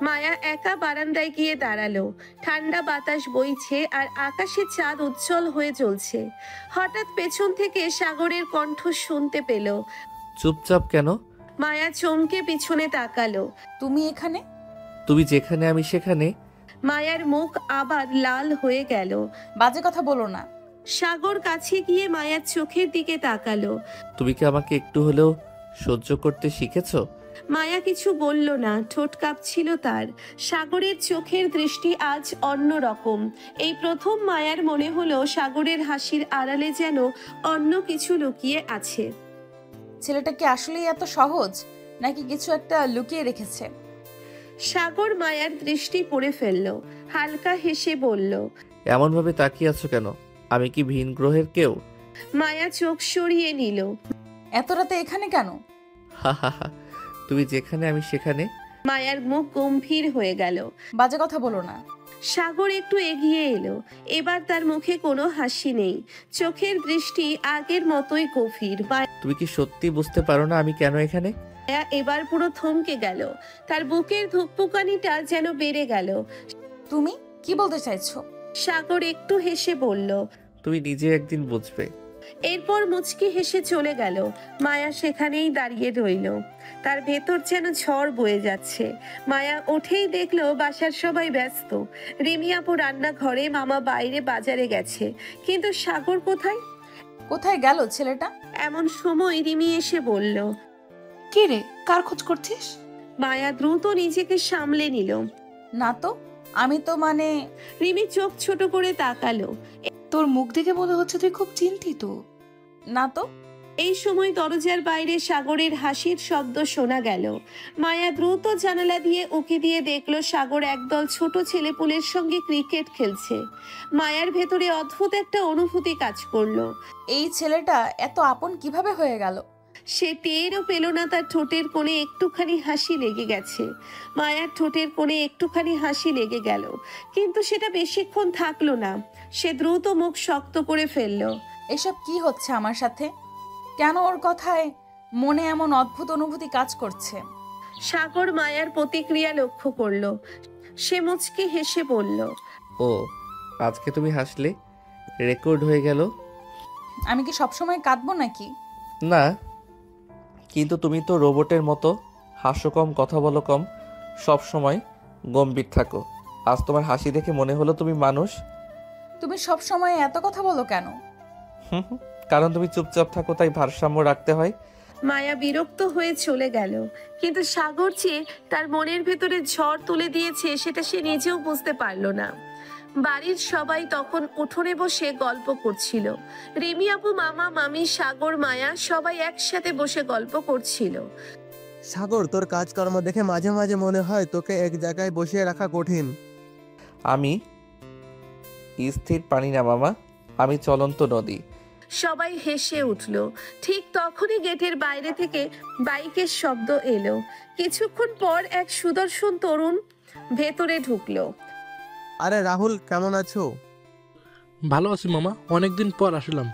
মায়া একা বারান্দায় গিয়ে দাঁড়ালো। ঠান্ডা বাতাস বইছে আর আকাশে চাঁদ উজ্জ্বল হয়ে জ্বলছে। হঠাৎ পেছন থেকে সাগরের কণ্ঠ শুনতে পেল। চুপচাপ কেন? মায়া চমকে পিছনে তাকালো। তুমি এখানে? তুমি যেখানে আমি সেখানে। মায়ার মুখ আবার লাল হয়ে গেল। বাজে কথা বলো না। সাগর কাছে গিয়ে মায়ার চোখের দিকে তাকালো। তুমি কি আমাকে একটু হলেও সহ্য করতে শিখেছো? মায়া কিছু বলল না, ঠোঁট কাঁপছিল তার। সাগরের চোখের দৃষ্টি আজ অন্য রকম। এই প্রথম মায়ার মনে হলো সাগরের হাসির আড়ালে যেন অন্য কিছু লুকিয়ে আছে। ছেলেটা কি আসলেই এত সহজ, নাকি কিছু একটা লুকিয়ে রেখেছে? সাগর মায়ার দৃষ্টি পড়ে ফেলল, হালকা হেসে বলল। এমন ভাবে তাকিয়ে আছো কেন? আমি কি ভিন গ্রহের কেউ? মায়া চোখ সরিয়ে নিল। এত রাতে এখানে কেন? হা হা হা, তুমি যেখানে আমি সেখানে। মায়ার মুখ গম্ভীর হয়ে গেল। বাজে কথা বলো না। সাগর একটু এগিয়ে এলো। এবার তার মুখে কোনো হাসি নেই, চোখের দৃষ্টি আগের মতোই গভীর। তুমি কি সত্যি বুঝতে পারো না আমি কেন এখানে? মায়া এবার পুরো থমকে গেল। তার বুকের ধুকপুকানিটা যেন বেড়ে গেল। তুমি কি বলতে চাইছো? সাগর একটু হেসে বলল। তুমি নিজে একদিন বুঝবে। এরপর মুচকি হেসে চলে গেল। মায়া সেখানেই দাঁড়িয়ে রইল। তার ভেতর যেন ঝড় বয়ে যাচ্ছে। মায়া উঠেই দেখলো বাসার সবাই ব্যস্ত। রিমি আপু রান্নাঘরে, মামা বাইরে বাজারে গেছে, কিন্তু সাগর কোথায়? কোথায় গেল ছেলেটা? এমন সময় রিমি এসে বলল। কি রে, কার খোঁজ করছিস? মায়া দ্রুত নিজেকে সামলে নিল। না তো, আমি তো মানে। রিমি চোখ ছোট করে তাকালো। তোর মুখ দেখে মনে হচ্ছে তুই খুব চিন্তিত। না তো। এই সময় দরজার বাইরে সাগরের হাসির শব্দ শোনা গেল। মায়া দ্রুত জানালা দিয়ে উঁকি দিয়ে দেখলো সাগর একদল ছোট ছেলেপুলের সঙ্গে ক্রিকেট খেলছে। মায়ার ভেতরে অদ্ভুত একটা অনুভূতি কাজ করলো। এই ছেলেটা এত আপন কিভাবে হয়ে গেল? সে টেরও পেল না তার ঠোঁটের কোণে একটুখানি হাসি লেগে গেছে। মায়ার ঠোঁটের কোণে একটুখানি হাসি লেগে গেল, কিন্তু সেটা বেশিক্ষণ থাকলো না। সে দ্রুত মুখ শক্ত করে ফেলল। এসব কি হচ্ছে আমার সাথে? কেন ওর কথায় মনে এমন অদ্ভুত অনুভূতি কাজ করছে? সাগর মায়ার প্রতিক্রিয়া লক্ষ্য করলো। সে মুচকি হেসে বলল। ও, আজকে তুমি হাসলে, রেকর্ড হয়ে গেল। আমি কি সবসময় কাঁদবো নাকি? না, কিন্তু তুমি তো রোবটের মতো, হাসো কম, কথা বলো কম, সব সময় গম্ভীর থাকো। আজ তোমার হাসি দেখে মনে হলো তুমি মানুষ। তুমি সব সময় এত কথা বলো কেন? কারণ তুমি চুপচাপ থাকো, তাই ভারসাম্য রাখতে হয়। মায়া বিরক্ত হয়ে চলে গেল, কিন্তু সাগর যে তার মনের ভেতরে ঝড় তুলে দিয়েছে সেটা সে নিজেও বুঝতে পারল না। বাড়ির সবাই তখন উঠোনে বসে গল্প করছিল। রিমি আপু, মামা, মামি, সাগর, মায়া সবাই একসাথে বসে গল্প করছিল। সাগর, তোর কাজকর্ম দেখে মাঝে মাঝে মনে হয় তোকে এক জায়গায় বসিয়ে রাখা কঠিন। আমি স্থির পানি না মামা, আমি চলন্ত নদী। সবাই হেসে উঠল। ঠিক তখনই গেটের বাইরে থেকে বাইকের শব্দ এলো। কিছুক্ষণ পর এক সুদর্শন তরুণ ভেতরে ঢুকলো। আরে রাহুল, কেমন আছো? ভালো আছি মামা, অনেকদিন পর আসলাম।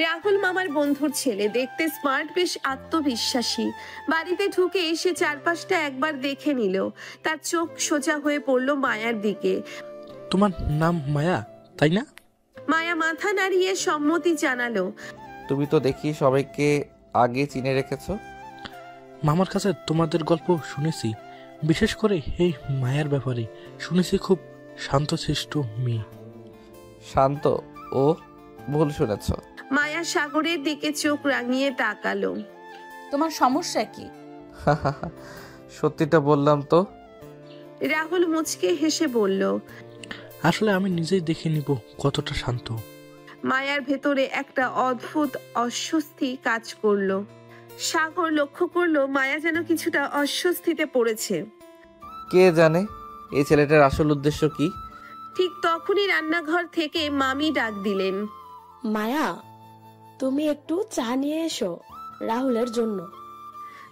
রাহুল মামার বন্ধুর ছেলে, দেখতে স্মার্ট, বেশ আত্মবিশ্বাসী। বাড়িতে ঢুকে এসে চারপাশটা একবার দেখে নিল। তার চোখ সোজা হয়ে পড়লো মায়ার দিকে। তোমার নাম মায়া, তাই না? মায়া মাথা নাড়িয়ে সম্মতি জানালো। তুমি তো দেখি সবাইকে আগে চিনে রেখেছো। মামার কাছে তোমাদের গল্প শুনেছি, বিশেষ করে এই মায়ার ব্যাপারে শুনেছি খুব শান্তশিষ্ট মেয়ে। শান্ত? ও ভুল শুনেছ। মায়া সাগরের দিকে চোখ রাঙিয়ে তাকালো। তোমার সমস্যা কি? সত্যিটা বললাম তো। রাহুল মুচকে হেসে বলল। আসলে আমি নিজেই দেখে নিব কতটা শান্ত। মায়ার ভেতরে একটা অদ্ভুত অস্বস্তি কাজ করলো। সাগর লক্ষ্য করলো মায়া যেন কিছুটা অস্বস্তিতে পড়েছে। কে জানে এই ছেলেটার আসল উদ্দেশ্য কি। ঠিক তখনই রান্নাঘর থেকে মামি ডাক দিলেন। মায়া, তুমি একটু চা নিয়ে এসো রাহুলের জন্য।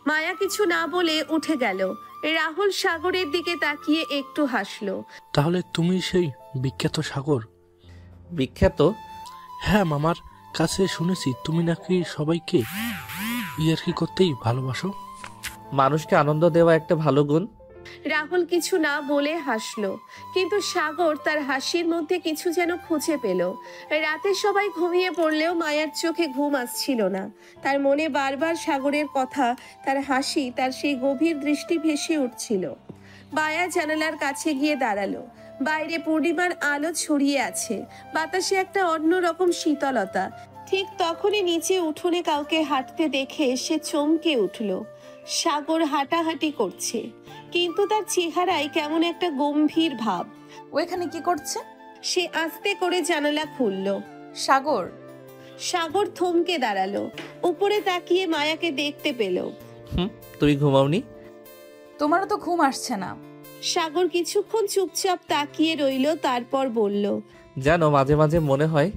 মায়া কিছু না বলে উঠে গেল। রাহুল সাগরের দিকে তাকিয়ে একটু হাসলো। তাহলে তুমি সেই বিখ্যাত সাগর? বিখ্যাত? হ্যাঁ, মামার কাছে শুনেছি তুমি নাকি সবাইকে ইয়ার্কি করতেই ভালোবাসো। মানুষকে আনন্দ দেওয়া একটা ভালো গুণ। রাহুল কিছু না বলে হাসলো, কিন্তু সাগর তার হাসির মধ্যে কিছু যেন খুঁজে পেল। রাতে সবাই ঘুমিয়ে পড়লেও মায়ার চোখে ঘুম আসছিল না। তার মনে বারবার সাগরের কথা, তার হাসি, তার সেই গভীর দৃষ্টি ভেসে উঠছিল। মায়া জানালার কাছে গিয়ে দাঁড়ালো। বাইরে পূর্ণিমার আলো ছড়িয়ে আছে, বাতাসে একটা অন্যরকম শীতলতা। ঠিক তখনই নিচে উঠোনে কাউকে হাঁটতে দেখে সে চমকে উঠল। সাগর হাঁটাহাঁটি করছে, কিন্তু তার চেহারায় কেমন একটা গম্ভীর ভাব। ও এখানে কি করছে? সে আস্তে করে জানালা খুলল। সাগর। সাগর থমকে দাঁড়ালো, উপরে তাকিয়ে মায়াকে দেখতে পেল। তুই ঘুমাওনি? তোমারও তো ঘুম আসছে না। সাগর কিছুক্ষণ চুপচাপ তাকিয়ে রইল, তারপর বলল। জানো, মাঝে মাঝে মনে হয়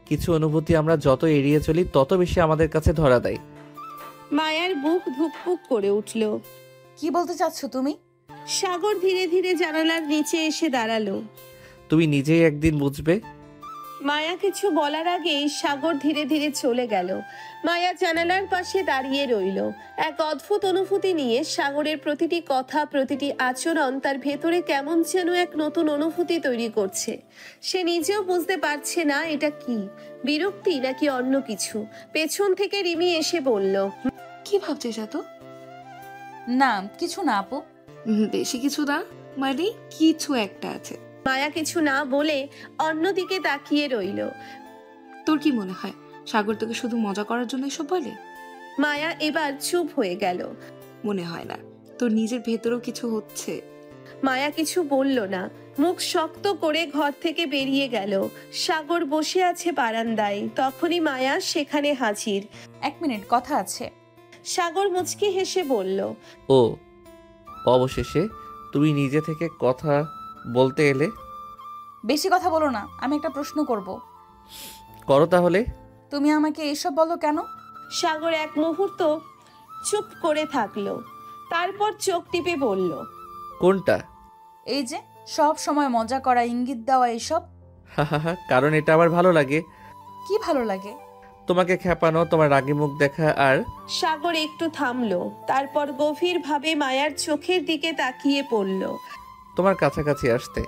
কিছু অনুভূতি আমরা যত এড়িয়ে চলি তত বেশি আমাদের কাছে ধরা দেয়। মায়ার বুক ধুকপুক করে উঠল। কি বলতে চাচ্ছ তুমি? সাগর ধীরে ধীরে জানালার নিচে এসে দাঁড়ালো। তুমি নিজেই একদিন বুঝবে। মায়া কিছু বলার আগেই সাগর ধীরে ধীরে চলে গেল। মায়া জানালার পাশে দাঁড়িয়ে রইল। এক অদ্ভুত অনুভূতি নিয়ে সাগরের প্রতিটি কথা, প্রতিটি আচরণ তার ভেতরে কেমন যেন এক নতুন অনুভূতি তৈরি করছে। সে নিজেও বুঝতে পারছে না এটা কি, বিরক্তি নাকি অন্য কিছু। পেছন থেকে রিমি এসে বলল। কি ভাবছিস এত? না কিছু না আপু। বেশি কিছু না, মানে কিছু একটা আছে। মায়া কিছু না বলে অন্যদিকে তাকিয়ে রইল। তোর কি মনে হয় সাগর তোকে শুধু মজা করার জন্য এসব বলে? মায়া এবার চুপ হয়ে গেল। মনে হয় না, তোর নিজের ভেতরেও কিছু হচ্ছে। মায়া কিছু বলল না, মুখ শক্ত করে ঘর থেকে বেরিয়ে গেল। সাগর বসে আছে বারান্দায়, তখনই মায়া সেখানে হাজির। 1 মিনিট, কথা আছে। সাগর মুচকি হেসে বলল। ও, অবশেষে তুমি নিজে থেকে কথা বলতে এলে। বেশি কথা বলো না, আমি একটা প্রশ্ন করব। করো তাহলে। তুমি আমাকে এসব বলো কেন? সাগর এক মুহূর্ত চুপ করে থাকলো, তারপর চোখ টিপে বলল। কোনটা? এই যে সব সময় মজা করা, ইঙ্গিত দেওয়া, এসব। হা, কারণ এটা আমার ভালো লাগে। কি ভালো লাগে? তোমাকে খেপানো, তোমার রাগী মুখ দেখা। আর সাগর একটু থামলো, তারপর গভীরভাবে মায়ার চোখের দিকে তাকিয়ে পড়ল। তোমার কাছাকাছি আসতে।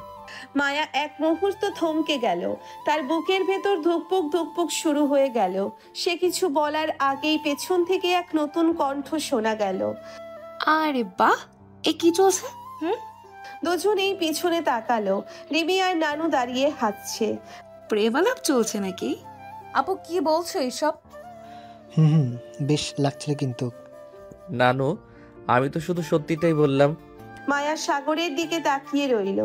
মায়া এক মুহূর্ত থমকে গেল, তার বুকের ভেতর ধুকপুক ধুকপুক শুরু হয়ে গেল। সে কিছু বলার আগেই পেছন থেকে এক নতুন কণ্ঠ শোনা গেল। আরে বাহ, এ কি চলছে? দুজনেই পিছনে তাকালো। রিমি আর নানু দাঁড়িয়ে হাসছে। প্রেমালাপ চলছে নাকি? আপু কি বলছো এসব? বেশ লাগছিল কিন্তু। নানু, আমি তো শুধু সত্যিটাই বললাম। মায়া সাগরের দিকে তাকিয়ে রইল।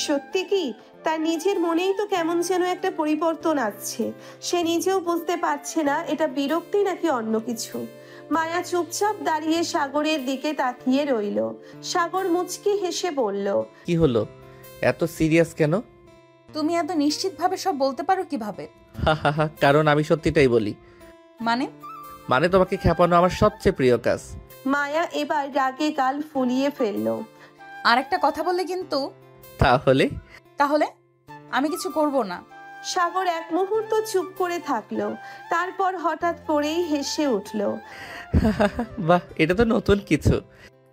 সত্যি কি? তার নিজের মনেই তো কেমন যেন একটা পরিবর্তন আসছে। সে নিজেও বুঝতে পারছে না এটা বিরক্তি নাকি অন্য কিছু। মায়া চুপচাপ দাঁড়িয়ে সাগরের দিকে তাকিয়ে রইল। সাগর মুচকি হেসে বলল। কি হলো, এত সিরিয়াস কেন? তুমি এত নিশ্চিতভাবে সব বলতে পারো কিভাবে? হা হা হা, কারণ আমি সত্যিটাই বলি। মানে? মানে তোমাকে খেপানো আমার সবচেয়ে প্রিয় কাজ। মায়া এবার রাগে গাল ফুলিয়ে ফেলল। আর একটা কথা বললে কিন্তু। তাহলে? তাহলে আমি কিছু করব না। সাগর এক মুহূর্ত চুপ করে থাকলো, তারপর হঠাৎ করেই হেসে উঠল। বাহ, এটা তো নতুন কিছু।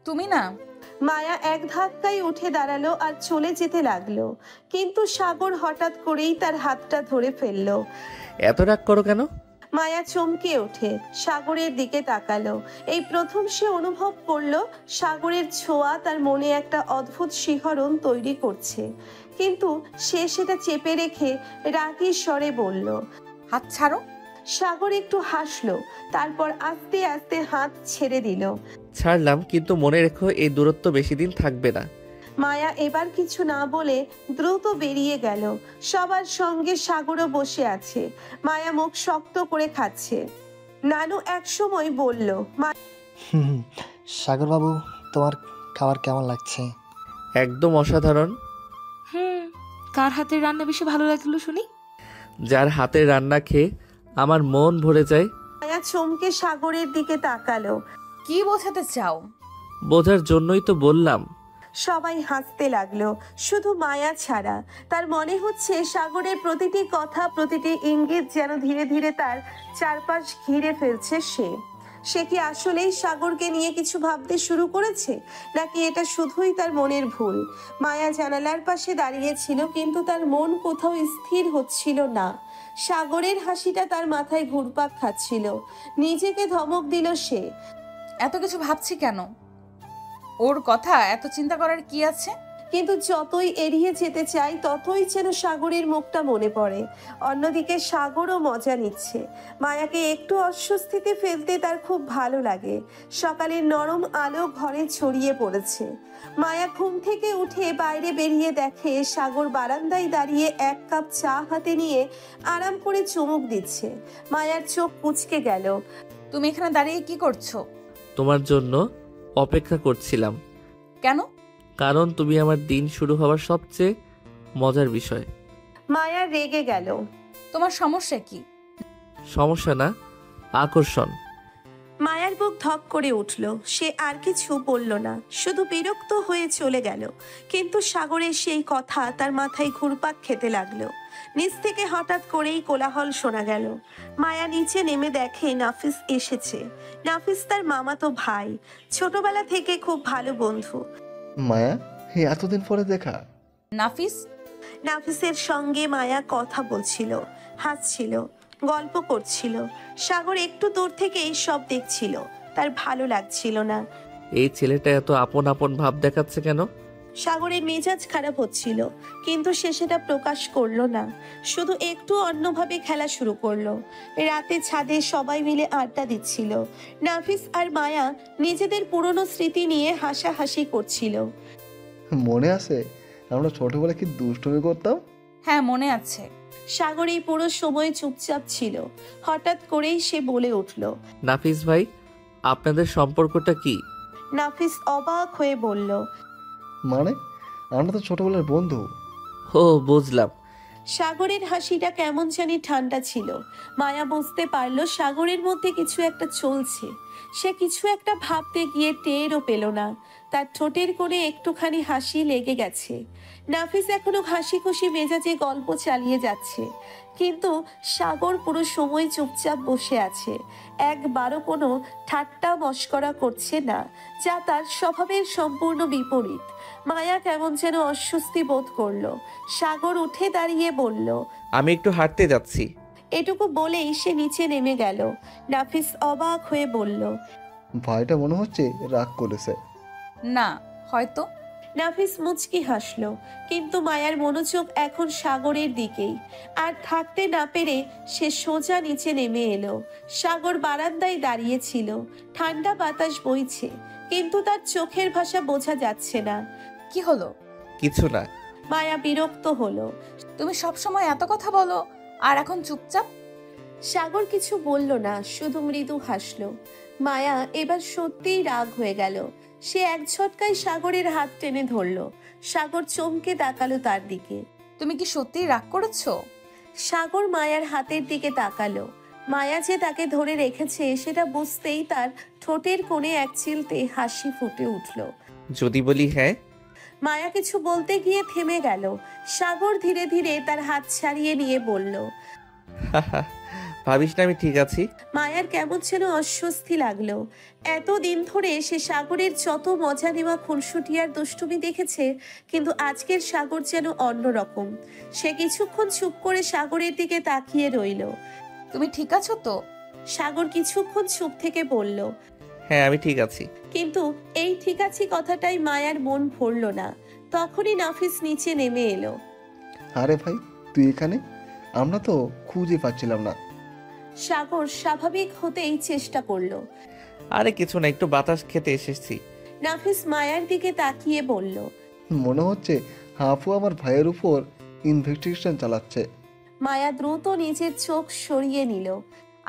তুমি না। মায়া এক ধাক্কায় উঠে দাঁড়ালো আর চলে যেতে লাগলো, কিন্তু সাগর হঠাৎ করেই তার হাতটা ধরে ফেললো। এত রাগ করো কেন? মায়া চমকে ওঠে, সাগরের দিকে তাকালো। এই প্রথম সে অনুভব করলো সাগরের ছোঁয়া তার মনে একটা অদ্ভুত শিহরণ তৈরি করছে, কিন্তু সে সেটা চেপে রেখে রাগী স্বরে বলল, হাত ছাড়ো। সাগর একটু হাসলো, তারপর আস্তে আস্তে হাত ছেড়ে দিল। ছাড়লাম, কিন্তু মনে রেখো এই দূরত্ব বেশি দিন থাকবে না। মায়া এবার কিছু না বলে দ্রুত বেরিয়ে গেল। সবার সঙ্গে সাগরও বসে আছে, মায়া মুখ শক্ত করে খাচ্ছে। নানু এক সময় বলল, হুম, সাগরবাবু, তোমার খাবার কেমন লাগছে? একদম অসাধারণ। কার হাতের রান্না বেশি ভালো লাগলো শুনি? যার হাতের রান্না খেয়ে আমার মন ভরে যায়। মায়া চমকে সাগরের দিকে তাকালো। কি বোঝাতে চাও? বোঝার জন্যই তো বললাম। সবাই হাসতে লাগলো, শুধু মায়া ছাড়া। তার মনে হচ্ছে সাগরের প্রতিটি কথা, প্রতিটি ইঙ্গিত যেন ধীরে ধীরে তার চারপাশ ঘিরে ফেলছে। সে কি আসলেই সাগরকে নিয়ে কিছু ভাবতে শুরু করেছে, নাকি এটা শুধুই তার মনের ভুল? মায়া জানালার পাশে দাঁড়িয়েছিল, কিন্তু তার মন কোথাও স্থির হচ্ছিল না। সাগরের হাসিটা তার মাথায় ঘুরপাক খাচ্ছিল। নিজেকে ধমক দিল সে। এত কিছু ভাবছি কেন? ওর কথা এত চিন্তা করার কি আছে? কিন্তু যতই এড়িয়ে যেতে চাই, ততই যেন সাগরের মুখটা মনে পড়ে। অন্যদিকে সাগরও মজা নিচ্ছে। মায়াকে একটু অস্বস্তিতে ফেলতে তার খুব ভালো লাগে। সকালের নরম আলো ঘরে ছড়িয়ে পড়েছে। মায়া ঘুম থেকে উঠে বাইরে বেরিয়ে দেখে সাগর বারান্দায় দাঁড়িয়ে এক কাপ চা হাতে নিয়ে আরাম করে চুমুক দিচ্ছে। মায়ার চোখ কুঁচকে গেল। তুমি এখানে দাঁড়িয়ে কি করছো? তোমার জন্য অপেক্ষা করছিলাম। কেন? কারণ তুমি আমার দিন শুরু হওয়ার সবচেয়ে মজার বিষয়। মায়া রেগে গেল। তোমার সমস্যা কি? সমস্যা না, আকর্ষণ। মায়ার বুক ধক করে উঠল। সে আর কিছু বলল না, শুধু বিরক্ত হয়ে চলে গেল। কিন্তু সাগরের সেই কথা তার মাথায় ঘুরপাক খেতে লাগলো। নিচ থেকে হঠাৎ করেই কোলাহল শোনা গেল। মায়া নিচে নেমে দেখে নাফিস এসেছে। নাফিস তার মামাতো ভাই, ছোটবেলা থেকে খুব ভালো বন্ধু। মায়া, এতদিন পরে দেখা। নাফিস? নাফিসের সঙ্গে মায়া কথা বলছিল, হাসছিল, গল্প করছিল। সাগর একটু দূর থেকেই সব দেখছিল। তার ভালো লাগছিল না। এই ছেলেটা এত আপন আপন ভাব দেখাচ্ছে কেন? সাগরের মেজাজ খারাপ হচ্ছিল, কিন্তু সে সেটা প্রকাশ করলো না। শুধু একটু অন্যভাবে খেলা শুরু করলো। রাতে ছাদে সবাই মিলে আড্ডা দিচ্ছিল। নাফিস আর মায়া নিজেদের পুরনো স্মৃতি নিয়ে হাসাহাসি করছিল। মনে আছে আমরা ছোটবেলায় কি দুষ্টুমি করতাম? হ্যাঁ, মনে আছে। সাগর এই পুরো সময় চুপচাপ ছিল। হঠাৎ করেই সে বলে উঠল, নাফিস ভাই, আপনাদের সম্পর্কটা কি? নাফিস অবাক হয়ে বলল, মানে আমরা তো ছোটবেলার বন্ধু। ও, বুঝলাম। সাগরের হাসিটা কেমন জানি ঠান্ডা ছিল। মায়া বুঝতে পারলো সাগরের মধ্যে কিছু একটা চলছে। সে কিছু একটা ভাবতে গিয়ে টেরও পেল না। তার ঠোঁটের কোণে একটুখানি হাসি লেগে গেছে। নাফিস এখনো হাসি খুশি মেজাজে গল্প চালিয়ে যাচ্ছে, কিন্তু সাগর পুরো সময় চুপচাপ বসে আছে। একবারও কোনো ঠাট্টা মস্করা করছে না, যা তার স্বভাবের সম্পূর্ণ বিপরীত। মায়া কেমন যেন অস্বস্তি বোধ করলো। সাগর উঠে দাঁড়িয়ে বলল, আমি একটু হাঁটতে যাচ্ছি। এটুকু বলেই সে নিচে নেমে গেল। নাফিস অবাক হয়ে বলল, ভাইটা মনে হচ্ছে রাগ করেছে। না, হয়তো। নাফিস মুচকি হাসলো, কিন্তু মায়ার মনোযোগ এখন সাগরের দিকেই। আর থাকতে না পেরে সে সোজা নিচে নেমে এলো। সাগর বারান্দায় দাঁড়িয়েছিল। ঠান্ডা বাতাস বইছে, কিন্তু তার চোখের ভাষা বোঝা যাচ্ছে না। কি হলো? কিছু না। মায়া বিরক্ত হলো। তুমি সবসময় এত কথা বলো, আর এখন চুপচাপ। সাগর কিছু বলল না, শুধু মৃদু হাসলো। মায়া এবার সত্যিই রাগ হয়ে গেল। সে এক ঝটকায় সাগরের হাত টেনে ধরলো। সাগর চমকে তাকালো তার দিকে। তুমি কি সত্যিই রাগ করেছো? সাগর মায়ার হাতের দিকে তাকালো। মায়া যে তাকে ধরে রেখেছে সেটা বুঝতেই তার ঠোঁটের কোণে এক চিলতে হাসি ফুটে উঠল। যদি বলি হ্যাঁ? মায়া কিছু বলতে গিয়ে থেমে গেল। সাগর ধীরে ধীরে তার হাত ছাড়িয়ে নিয়ে বলল, ভাবিস না আমি ঠিক আছি? মায়ার কেমন যেন অস্বস্তি লাগলো। এতদিন ধরে সে সাগরের যত মজা নেওয়া খুনসুটি আর দুষ্টুমি দেখেছে, কিন্তু আজকের সাগর যেন অন্যরকম। সে কিছুক্ষণ চুপ করে সাগরের দিকে তাকিয়ে রইল। তুমি ঠিক আছো তো? সাগর কিছুক্ষণ চুপ থেকে বলল, হ্যাঁ আমি ঠিক আছি। কিন্তু এই ঠিক আছি কথাটাই মায়ার মন ভরল না। তখনই নাফিস নিচে নেমে এলো। আরে ভাই, তুই এখানে? আমরা তো খুঁজে পাচ্ছিলাম না। সাগর স্বাভাবিক হতেই চেষ্টা করলো। আরে কিছু না, একটু বাতাস খেতে এসেছি। নাফিস মায়ার দিকে তাকিয়ে বলল, মনে হচ্ছে হাফু আমার ভাইয়ের উপর ইনভেস্টিগেশন চালাচ্ছে। মায়া দ্রুত নিজের চোখ সরিয়ে নিল।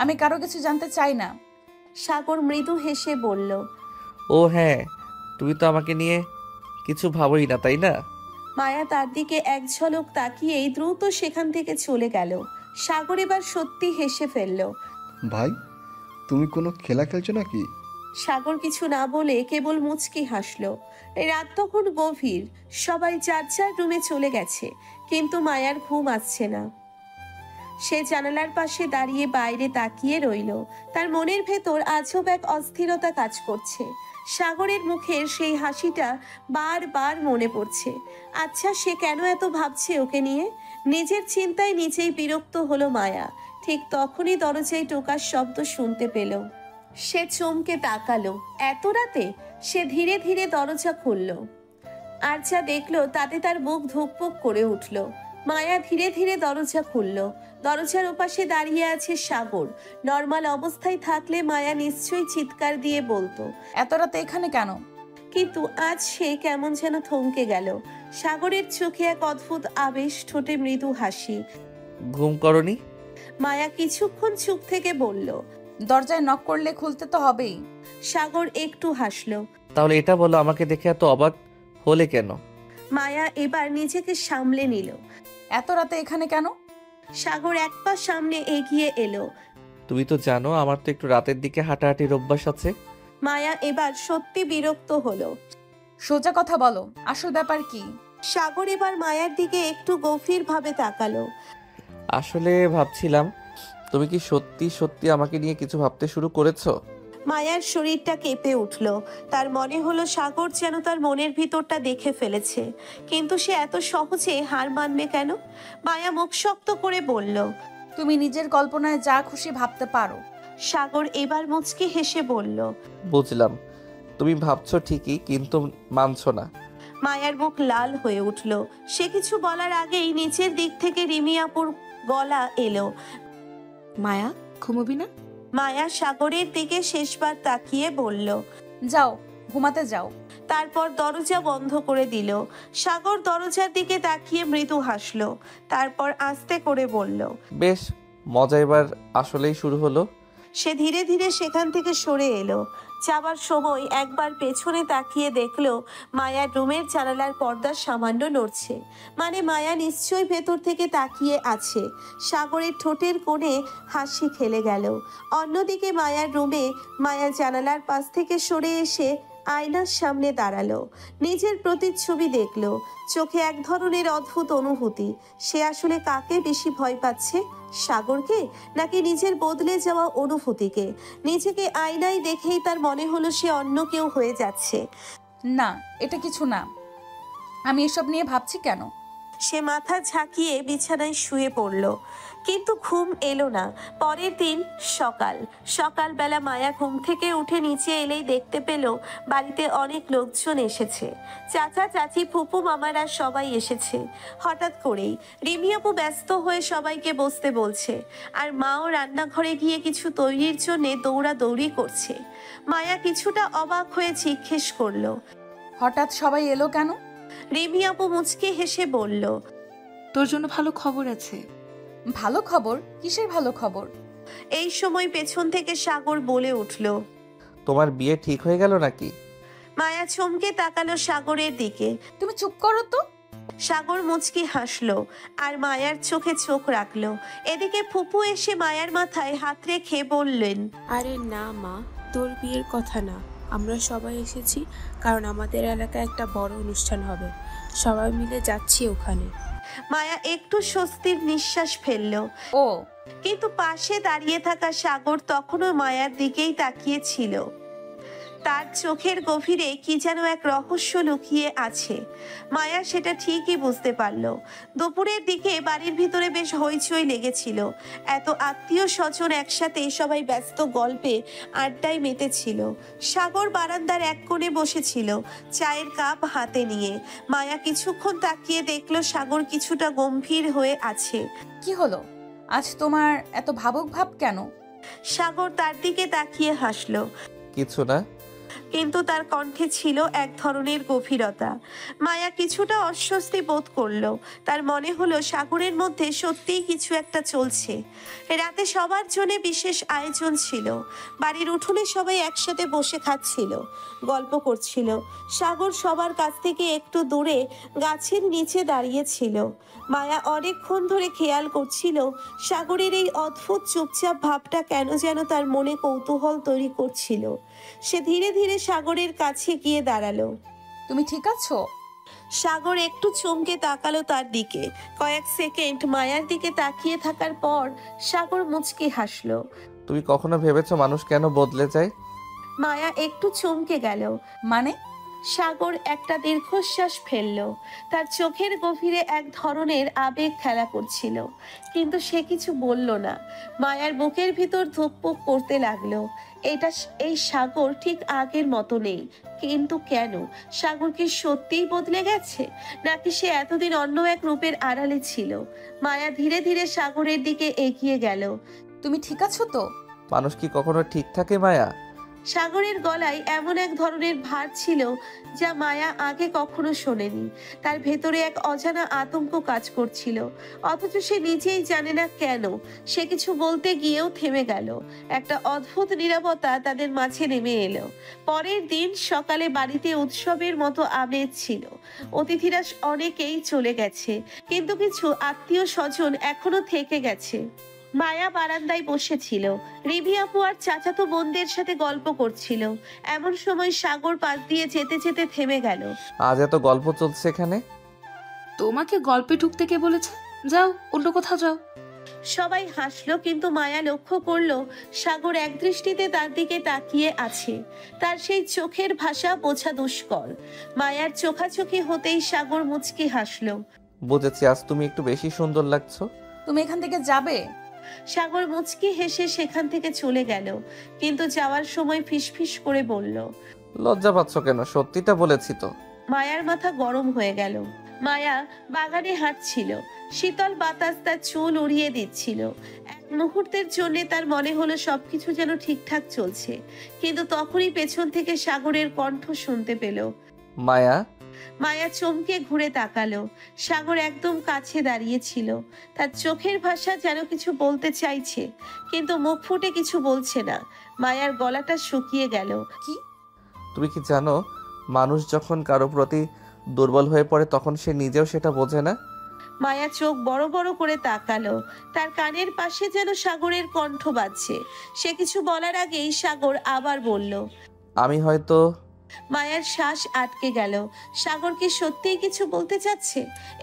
আমি কারো কিছু জানতে চাই না। সাগর মৃদু হেসে বলল, ও হ্যাঁ, তুমি তো আমাকে নিয়ে কিছু ভাবোই না, তাই না? মায়া তার দিকে এক ঝলক তাকিয়েই দ্রুত সেখান থেকে চলে গেল। সাগর এবার সত্যি হেসে ফেলল। ভাই, তুমি কোনো খেলা খেলছো নাকি? সাগর কিছু না বলে কেবল মুচকি হাসলো। রাত তখন গভীর, সবাই যার যার রুমে চলে গেছে, কিন্তু মায়ার ঘুম আসছে না। সে জানালার পাশে দাঁড়িয়ে বাইরে তাকিয়ে রইল। তার মনের ভেতর আজব এক অস্থিরতা কাজ করছে। সাগরের মুখের সেই হাসিটা বারবার মনে পড়ছে। আচ্ছা, সে কেন এত ভাবছে ওকে নিয়ে? নিজের চিন্তায় নিজেই বিরক্ত হলো মায়া। ঠিক তখনই দরজায় টোকার শব্দ শুনতে পেল। সে চমকে তাকালো। এত রাতে? সে ধীরে ধীরে দরজা খুলল, আর যা দেখলো তাতে তার বুক ধুকপুক করে উঠল। মায়া ধীরে ধীরে দরজা খুলল। দরজার ওপাশে দাঁড়িয়ে আছে সাগর। নর্মাল অবস্থায় থাকলে মায়া নিশ্চয়ই চিৎকার দিয়ে বলতো, এত রাতে এখানে কেন? কিন্তু আজ সে কেমন যেন থমকে গেল। সাগরের চোখে এক অদ্ভুত আবেশ, ঠোঁটে মৃদু হাসি। ঘুম করনি? মায়া কিছুক্ষণ চুপ থেকে বলল, দরজায় নক করলে খুলতে তো হবেই। সাগর একটু হাসলো। তাহলে এটা বলো, আমাকে দেখে এত অবাক হলে কেন? মায়া এবার নিজেকে সামলে নিল। এত রাতে এখানে কেন? সাগর এক পা সামনে এগিয়ে এলো। তুমি তো জানো আমার তো একটু রাতের দিকে হাঁটাহাঁটির অভ্যাস আছে। মায়া এবার সত্যি বিরক্ত হলো। সোজা কথা বলো, আসল ব্যাপার কি? সাগর এবার মায়ার দিকে একটু গভীরভাবে তাকালো। আসলে ভাবছিলাম, তুমি কি সত্যি সত্যি আমাকে নিয়ে কিছু ভাবতে শুরু করেছো? মায়ার শরীরটা কেঁপে উঠল। তার মনে হলো সাগর যেন তার মনের ভিতরটা দেখে ফেলেছে, কিন্তু সে এত সহজে হার মানবে কেন? মায়া মুখ শক্ত করে বলল, তুমি নিজের কল্পনায় যা খুশি ভাবতে পারো। সাগর এবার মুচকি হেসে বলল, বুঝলাম, তুমি ভাবছো ঠিকই, কিন্তু মানছো না। মায়ার মুখ লাল হয়ে উঠল। সে কিছু বলার আগেই নিচের দিক থেকে রিমি আপুর গলা এলো, মায়া, ঘুমোবি না? মায়া সাগরের দিকে শেষবার তাকিয়ে বলল, যাও ঘুমাতে যাও। তারপর দরজা বন্ধ করে দিল। সাগর দরজার দিকে তাকিয়ে মৃদু হাসলো। তারপর আস্তে করে বলল, বেশ মজা এবার আসলেই শুরু হলো। সে ধীরে ধীরে সেখান থেকে সরে এলো। যাবার সময় একবার পেছনে তাকিয়ে দেখলো মায়ার রুমের জানালার পর্দা সামান্য নড়ছে। মানে মায়া নিশ্চয়ই ভেতর থেকে তাকিয়ে আছে। সাগরের ঠোঁটের কোণে হাসি খেলে গেল। অন্যদিকে মায়ার রুমে মায়া জানালার পাশ থেকে সরে এসে আয়নার সামনে দাঁড়ালো। নিজের প্রতিচ্ছবি দেখলো। চোখে এক ধরনের অদ্ভুত অনুভূতি। সে আসলে কাকে বেশি ভয় পাচ্ছে, সাগরকে নাকি নিজের বদলে যাওয়া অনুভূতিকে? নিজেকে আয়নায় দেখেই তার মনে হলো সে অন্য কেউ হয়ে যাচ্ছে। না, এটা কিছু না। আমি এসব নিয়ে ভাবছি কেন? সে মাথা ঝাঁকিয়ে বিছানায় শুয়ে পড়ল, কিন্তু ঘুম এলো না। পরের দিন সকালবেলা মায়া ঘুম থেকে উঠে নিচে এলেই দেখতে পেল বাড়িতে অনেক লোকজন এসেছে। চাচা চাচি ফুপু মামারা সবাই এসেছে। হঠাৎ করেই রিমি আপু ব্যস্ত হয়ে সবাইকে বসতে বলছে, আর মাও রান্নাঘরে গিয়ে কিছু তৈরির জন্য দৌড়াদৌড়ি করছে। মায়া কিছুটা অবাক হয়ে জিজ্ঞেস করলো, হঠাৎ সবাই এলো কেন? রিমি আপু মুচকে হেসে বলল, তোর জন্য ভালো খবর আছে। ভালো খবর? কিসের ভালো খবর? এই সময় পেছন থেকে সাগর বলে উঠল, তোমার বিয়ে ঠিক হয়ে গেল নাকি? মায়া চমকে তাকালো সাগরের দিকে। তুমি চুপ করো তো। সাগর মুচকি হাসলো আর মায়ার চোখে চোখ রাখলো। এদিকে ফুপু এসে মায়ার মাথায় হাত রেখে বললেন, আরে না মা, তোর বিয়ের কথা না, আমরা সবাই এসেছি কারণ আমাদের এলাকায় একটা বড় অনুষ্ঠান হবে, সবাই মিলে যাচ্ছি ওখানে। মায়া একটু স্বস্তির নিঃশ্বাস ফেললো। ও, কিন্তু পাশে দাঁড়িয়ে থাকা সাগর তখনও মায়ার দিকেই তাকিয়ে ছিল। তার চোখের গভীরে কি যেন এক রহস্য লুকিয়ে আছে। মায়া সেটা ঠিকই বুঝতে পারল। দুপুরের দিকে বাড়ির ভিতরে বেশ হইচই লেগেছিল। এত আত্মীয় স্বজন একসাথে, সবাই ব্যস্ত গল্পে আড্ডায় মেতেছিল। সাগর বারান্দার এক কোণে বসেছিল, চায়ের কাপ হাতে নিয়ে। মায়া কিছুক্ষণ তাকিয়ে দেখলো সাগর কিছুটা গম্ভীর হয়ে আছে। কি হলো, আজ তোমার এত ভাবুক ভাব কেন? সাগর তার দিকে তাকিয়ে হাসলো, কিছু না। কিন্তু তার কণ্ঠে ছিল এক ধরনের গভীরতা। মায়া কিছুটা অস্বস্তি বোধ করলো। তার মনে হলো সাগরের মধ্যে সত্যিই কিছু একটা চলছে। রাতে সবার জন্য বিশেষ আয়োজন ছিল। বাড়ির উঠোনে সবাই একসাথে বসে খাচ্ছিল, গল্প করছিল। সাগর সবার কাছ থেকে একটু দূরে গাছের নিচে দাঁড়িয়েছিল। মায়া অনেকক্ষণ ধরে খেয়াল করছিল সাগরের এই অদ্ভুত চুপচাপ ভাবটা কেন যেন তার মনে কৌতূহল তৈরি করছিল। সে ধীরে ধীরে সাগরের কাছে গিয়ে দাঁড়ালো। তুমি ঠিক আছো? সাগর একটু চমকে তাকালো তার দিকে। কয়েক সেকেন্ড মায়ার দিকে তাকিয়ে থাকার পর সাগর মুচকি হাসলো। তুমি কখনো ভেবেছো মানুষ কেন বদলে যায়? মায়া একটু চমকে গেল। মানে? সাগর একটা দীর্ঘশ্বাস ফেললো। তার চোখের গভীরে এক ধরনের আবেগ খেলা করছিল, কিন্তু সে কিছু বলল না। মায়ার বুকের ভিতর ধুকপুক করতে লাগলো। এই সাগর ঠিক আগের মতো নেই। কিন্তু কেন? সাগর কি সত্যিই বদলে গেছে, নাকি সে এতদিন অন্য এক রূপের আড়ালে ছিল? মায়া ধীরে ধীরে সাগরের দিকে এগিয়ে গেল। তুমি ঠিক আছো তো? মানুষ কি কখনো ঠিক থাকে মায়া? সাগরের গলায় এমন এক ধরনের ভার ছিল যা মায়া আগে কখনো শোনেনি। তার ভেতরে এক অজানা আতঙ্ক কাজ করছিল, অথচ সে নিজেই জানে না কেন। সে কিছু বলতে গিয়েও থেমে গেল। একটা অদ্ভুত নীরবতা তাদের মাঝে নেমে এলো। পরের দিন সকালে বাড়িতে উৎসবের মতো আমেজ ছিল। অতিথিরা অনেকেই চলে গেছে, কিন্তু কিছু আত্মীয় স্বজন এখনো থেকে গেছে। মায়া বারান্দায় বসেছিল, রিভি আপু আর চাচাতো বোনদের সাথে গল্প করছিল। এমন সময় সাগর পাশ দিয়ে যেতে যেতে থেমে গেল। আজ এত গল্প চলছে এখানে? তোমাকে গল্পে ঢুকতে কে বলেছে? যাও, অন্য কোথাও যাও। সবাই হাসলো, কিন্তু মায়া লক্ষ্য করলো সাগর একদৃষ্টিতে তার দিকে তাকিয়ে আছে। তার সেই চোখের ভাষা বোঝা দুষ্কর। মায়ার চোখাচোখি হতেই সাগর মুচকি হাসলো। বুঝেছি, আজ তুমি একটু বেশি সুন্দর লাগছো। তুমি এখান থেকে যাবে? সাগর মুচকি হেসে সেখান থেকে চলে গেল, কিন্তু যাওয়ার সময় ফিসফিস করে বলল, লজ্জা পাচ্ছ কেন? সত্যিটা বলেছি তো। মায়ার মাথা গরম হয়ে গেল। মায়া বাগানে হাঁটছিল, শীতল বাতাস তার চুল উড়িয়ে দিচ্ছিল। এক মুহূর্তের জন্য তার মনে হলো সবকিছু যেন ঠিকঠাক চলছে, কিন্তু তখনই পেছন থেকে সাগরের কণ্ঠ শুনতে পেল। মায়া। মায়া চমকে ঘুরে তাকালো। সাগর একদম কাছে দাঁড়িয়েছিল। তার চোখের ভাষা যেন কিছু বলতে চাইছে, কিন্তু মুখ ফুটে কিছু বলছে না। মায়ার গলাটা শুকিয়ে গেল। কি? তুমি কি জানো, মানুষ যখন কারো প্রতি দুর্বল হয়ে পড়ে তখন সে নিজেও সেটা বোঝে না। মায়া চোখ বড় বড় করে তাকালো। তার কানের পাশে যেন সাগরের কণ্ঠ বাজছে। সে কিছু বলার আগেই সাগর আবার বলল, আমি হয়তো। মায়ার শ্বাস আটকে গেল। সাগর কি সত্যিই কিছু বলতে চাচ্ছে?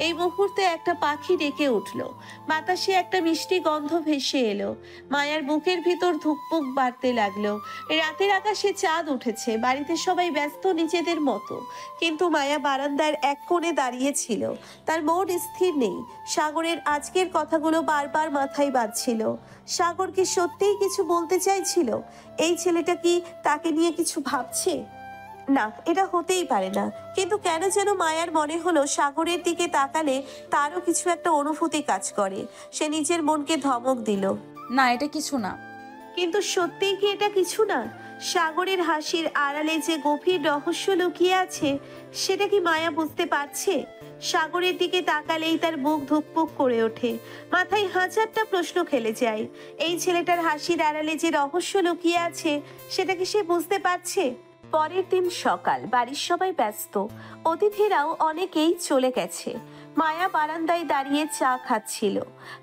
এই মুহূর্তে একটা পাখি ডেকে উঠল। বাতাসে একটা মিষ্টি গন্ধ ভেসে এলো। মায়ার বুকের ভিতর ধুকপুক বাড়তে লাগলো। রাতের আকাশে চাঁদ উঠেছে। বাড়িতে সবাই ব্যস্ত নিজেদের মতো, কিন্তু মায়া বারান্দার এক কোণে দাঁড়িয়েছিল। তার মন স্থির নেই। সাগরের আজকের কথাগুলো বারবার মাথায় বাজছিল। সাগর কি সত্যিই কিছু বলতে চাইছিল? এই ছেলেটা কি তাকে নিয়ে কিছু ভাবছে? না, এটা হতেই পারে না। কিন্তু কেন যেন মায়ার মনে হলো সাগরের দিকে তাকালে তারও কিছু একটা অনুভূতি কাজ করে। সে নিজের মনকে ধমক দিল, না, এটা কিছু না। কিন্তু সত্যিই কি এটা কিছু না? সাগরের হাসির আড়ালে যে গভীর রহস্য লুকিয়ে আছে, সেটা কি মায়া বুঝতে পারছে? সাগরের দিকে তাকালেই তার বুক ধুকপুক করে ওঠে। মাথায় হাজারটা প্রশ্ন খেলে যায়। এই ছেলেটার হাসির আড়ালে যে রহস্য লুকিয়ে আছে, সেটা কি সে বুঝতে পারছে? পরের দিন সকাল, বাড়ির সবাই ব্যস্ত, অতিথিরাও অনেকেই চলে গেছে। মায়া বারান্দায় দাঁড়িয়ে চা খাচ্ছিল।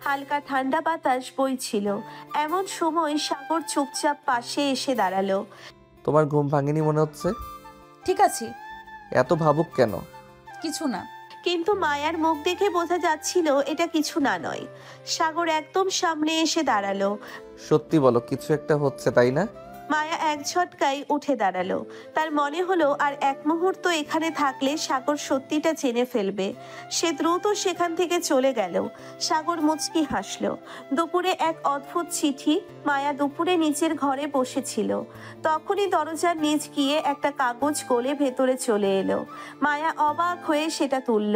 হালকা ঠান্ডা বাতাস বইছিল। এমন সময় সাগর চুপচাপ পাশে এসে দাঁড়ালো। তোমার ঘুম ভাঙেনি মনে হচ্ছে? ঠিক আছে। এত ভাবুক কেন? কিছু না। কিন্তু মায়ার মুখ দেখে বোঝা যাচ্ছিল এটা কিছু না নয়। সাগর একদম সামনে এসে দাঁড়ালো। সত্যি বলো, কিছু একটা হচ্ছে তাই না? মায়া এক ঝটকায় উঠে দাঁড়ালো। তার মনে হলো আর এক মুহূর্ত এখানে থাকলে সাগর সত্যিটা জেনে ফেলবে। সে দ্রুত সেখান থেকে চলে গেল। সাগর মুচকি হাসলো। দুপুরে এক অদ্ভুত চিঠি। মায়া দুপুরে নিচের ঘরে বসেছিল, তখনই দরজার নিচ গিয়ে একটা কাগজ গলে ভেতরে চলে এলো। মায়া অবাক হয়ে সেটা তুলল।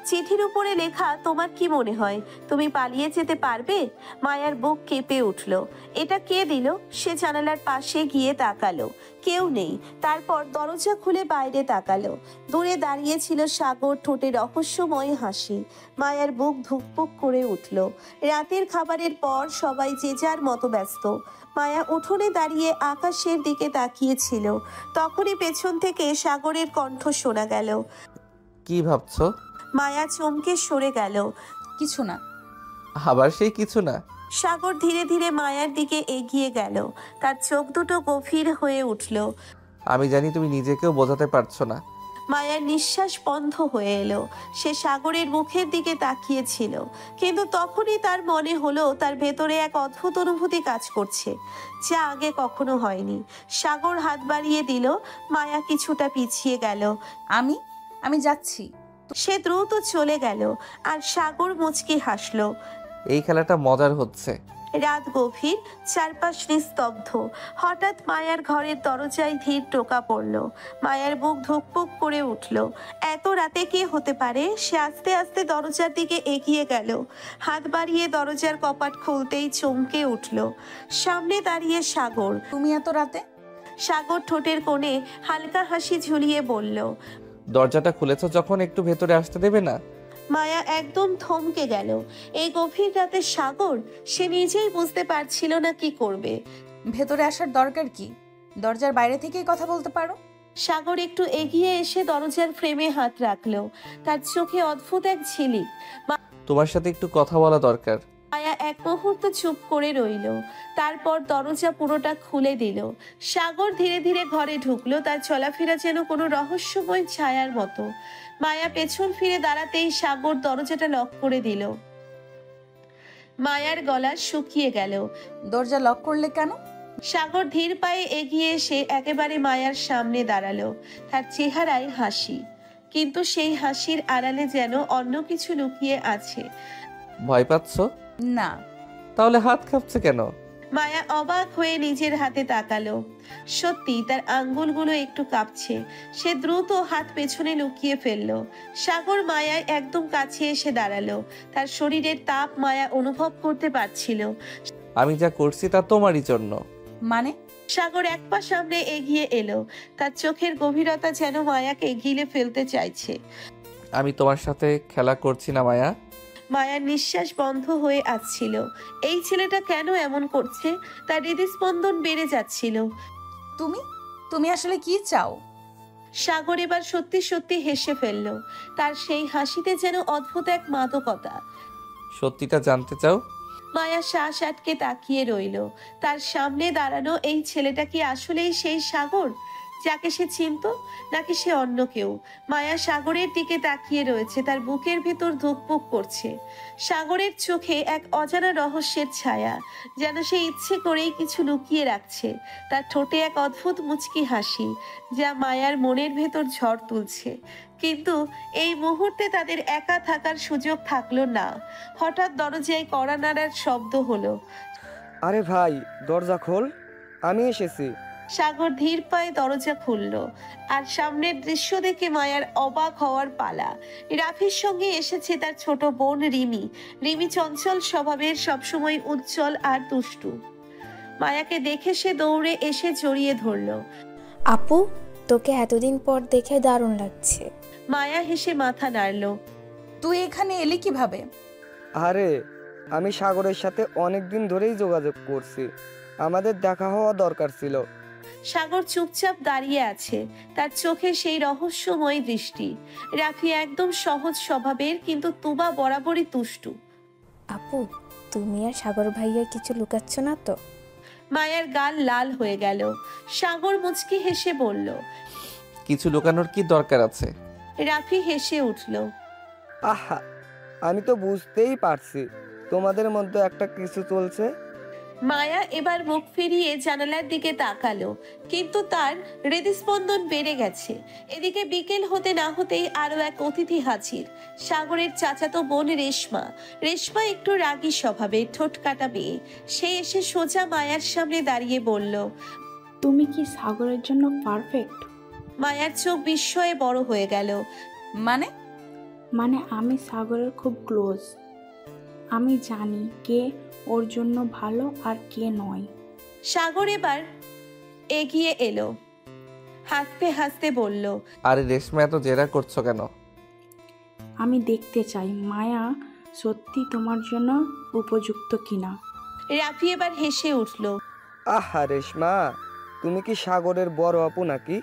চিঠির উপরে লেখা, তোমার কি মনে হয় তুমি পালিয়ে যেতে পারবে? মায়ার বুক কেঁপে উঠল। এটা কে দিল? সে জানালার পাশে গিয়ে তাকালো, কেউ নেই। তারপর দরজা খুলে বাইরে তাকালো। দূরে দাঁড়িয়ে ছিল সাগর, ঠোঁটে রহস্যময় হাসি। মায়ার বুক ধুকপুক করে উঠল। রাতের খাবারের পর সবাই যে যার মতো ব্যস্ত। মায়া উঠোনে দাঁড়িয়ে আকাশের দিকে তাকিয়েছিল। তখনই পেছন থেকে সাগরের কণ্ঠ শোনা গেল। কি ভাবছো? মায়া চমকে সরে গেল। কিছু না। আবার সেই কিছু না? সাগর ধীরে ধীরে মায়ার দিকে এগিয়ে গেল। তার চোখ দুটো গভীর হয়ে উঠল। আমি জানি তুমি নিজেকেও বোঝাতে পারছো না। মায়ার নিঃশ্বাস বন্ধ হয়ে এলো। সে সাগরের মুখের দিকে তাকিয়েছিল, কিন্তু তখনই তার মনে হলো তার ভেতরে এক অদ্ভুত অনুভূতি কাজ করছে, যা আগে কখনো হয়নি। সাগর হাত বাড়িয়ে দিল। মায়া কিছুটা পিছিয়ে গেল। আমি যাচ্ছি। সে দ্রুত চলে গেল, আর সাগর মুচকি হাসলো। এই খেলাটা মজার হচ্ছে। রাত গভীর, চারপাশ নিস্তব্ধ। হঠাৎ মায়ার ঘরের দরজায় ধীর টোকা পড়ল। মায়ার বুক ধুকপুক করে উঠল। এত রাতে কে হতে পারে? সে আস্তে আস্তে দরজার দিকে এগিয়ে গেল। হাত বাড়িয়ে দরজার কপাট খুলতেই চমকে উঠল। সামনে দাঁড়িয়ে সাগর। তুমি এত রাতে? সাগর ঠোঁটের কোণে হালকা হাসি ঝুলিয়ে বলল। দরজাটা খুলেছো যখন, একটু ভেতরে আসতে দেবে না? মায়া একদম থমকে গেল। এই গভীর রাতে সাগর, সে নিজেই বুঝতে পারছিল না কি করবে। ভেতরে আসার দরকার কি? দরজার বাইরে থেকেই কথা বলতে পারো। সাগর একটু এগিয়ে এসে দরজার ফ্রেমে হাত রাখলো। তার চোখে অদ্ভুত এক ঝিলিক। তোমার সাথে একটু কথা বলা দরকার। মায়া এক মুহূর্ত চুপ করে রইল। তারপর দরজা পুরোটা খুলে দিল। সাগর ধীরে ধীরে ঘরে ঢুকলো। তার চলাফেরা যেন কোনো রহস্যময় ছায়ার মতো। মায়া পেছন ফিরে দাঁড়াতেই সাগর দরজাটা লক করে দিল। মায়ার গলা শুকিয়ে গেল। দরজা লক করলে কেন? সাগর ধীর পায়ে এগিয়ে এসে একেবারে মায়ার সামনে দাঁড়ালো। তার চেহারায় হাসি, কিন্তু সেই হাসির আড়ালে যেন অন্য কিছু লুকিয়ে আছে। ভয় পাচ্ছো? না। তাহলে হাত কাঁপছে কেন? মায়া অবাক হয়ে নিজের হাতে তাকালো। সত্যি তার আঙ্গুলগুলো একটু কাঁপছে। সে দ্রুত হাত পেছনে লুকিয়ে ফেললো। সাগর মায়ায় একদম কাছে এসে দাঁড়ালো। তার শরীরের তাপ মায়া অনুভব করতে পারছিল। আমি যা করছি তা তোমারই জন্য। মানে? সাগর এক পা সামনে এগিয়ে এলো। তার চোখের গভীরতা যেন মায়াকে গিলে ফেলতে চাইছে। আমি তোমার সাথে খেলা করছি না মায়া। মায়ার নিঃশ্বাস বন্ধ হয়ে আসছিল। এই ছেলেটা কেন এমন করছে? তার হৃদস্পন্দন বেড়ে যাচ্ছিল। তুমি আসলে কি চাও? সাগর এবার সত্যি সত্যি হেসে ফেলল। তার সেই হাসিতে যেন অদ্ভুত এক মাদকতা। সত্যিটা জানতে চাও? মায়া শ্বাস আটকে তাকিয়ে রইল। তার সামনে দাঁড়ানো এই ছেলেটা কি আসলেই সেই সাগর যাকে সে চিনত, নাকি সে অন্য কেউ? মায়া সাগরের দিকে তাকিয়ে রয়েছে। তার বুকের ভেতর ধুকপুক করছে। সাগরের চোখে এক অজানা রহস্যের ছায়া, যেন সে ইচ্ছে করেই কিছু লুকিয়ে রাখছে। তার ঠোঁটে এক অদ্ভুত মুচকি হাসি, যা মায়ার মনের ভেতর ঝড় তুলছে। কিন্তু এই মুহূর্তে তাদের একা থাকার সুযোগ থাকলো না। হঠাৎ দরজায় কড়া নাড়ার শব্দ হলো। আরে ভাই, দরজা খোল, আমি এসেছি। সাগর ধীর পায়ে দরজা খুলল, আর সামনের দৃশ্য দেখে মায়ার অবাক হওয়ার পালা। রাফির সঙ্গে এসেছে তার ছোট বোন রিমি। রিমি চঞ্চল স্বভাবের, সবসময় উজ্জ্বল আর দুষ্টু। মায়াকে দেখে সে দৌড়ে এসে জড়িয়ে ধরল। আপু, তোকে এতদিন পর দেখে দারুণ লাগছে। মায়া হেসে মাথা নাড়ল। তুই এখানে এলি কিভাবে? আরে, আমি সাগরের সাথে অনেক দিন ধরেই যোগাযোগ করছি, আমাদের দেখা হওয়া দরকার ছিল। সাগর চুপচাপ দাঁড়িয়ে আছে, তার চোখে সেই রহস্যময় দৃষ্টি। রাফি একদম সহজ স্বভাবের, কিন্তু তুবা বরাবরই তুষ্টু। আপু, তুমি আর সাগর ভাইয়া কিছু লুকাচ্ছ না তো? মায়ার গাল লাল হয়ে গেল। সাগর মুচকি হেসে বলল, কিছু লুকানোর কি দরকার আছে? রাফি হেসে উঠল। আহা, আমি তো বুঝতেই পারছি তোমাদের মধ্যে একটা কিছু চলছে। মায়া এবার মুখ ফিরিয়ে জানালার দিকে তাকালো, কিন্তু তার হৃদস্পন্দন বেড়ে গেছে। এদিকে বিকেল হতে না হতেই আরো এক অতিথি হাজির, সাগরের চাচাতো বোন রেশমা। রেশমা একটু রাগী স্বভাবের, ঠোঁট কাটা মেয়ে। সে এসে সোজা মায়ার সামনে দাঁড়িয়ে বলল, তুমি কি সাগরের জন্য পারফেক্ট? মায়ার চোখ বিস্ময়ে বড় হয়ে গেল। মানে? মানে আমি সাগরের খুব ক্লোজ। আমি জানি কে ওর জন্য ভালো আর কে নয়। সাগর এবার এগিয়ে এলো, হাসতে হাসতে বলল, আরে রেশমা, এত জেরা করছো কেন? আমি দেখতে চাই মায়া সত্যি তোমার জন্য উপযুক্ত কিনা। রাফি এবার হেসে উঠল। আহা রেশমা, তুমি কি সাগরের বড় আপু নাকি?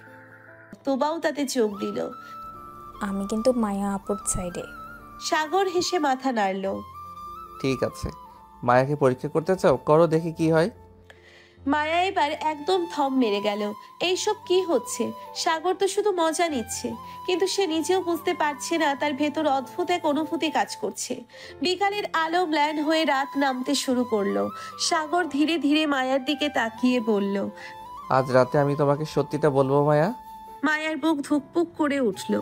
তোবাও তাতে চোখ দিল। আমি কিন্তু মায়া আপুর সাইডে। সাগর হেসে মাথা নাড়ল। ঠিক আছে, মায়াকে পরীক্ষা করতে চাও? করো, দেখি কি হয়। মায়া এবার একদম থম মেরে গেল। এইসব কি হচ্ছে? সাগর তো শুধু মজা নিচ্ছে, কিন্তু সে নিজেও বুঝতে পারছে না তার ভেতর অদ্ভুত এক অনুভূতি কাজ করছে। বিকালের আলো ম্লান হয়ে রাত নামতে শুরু করলো। সাগর ধীরে ধীরে মায়ার দিকে তাকিয়ে বলল, আজ রাতে আমি তোমাকে সত্যিটা বলবো মায়া। মায়ার বুক ধুকপুক করে উঠল।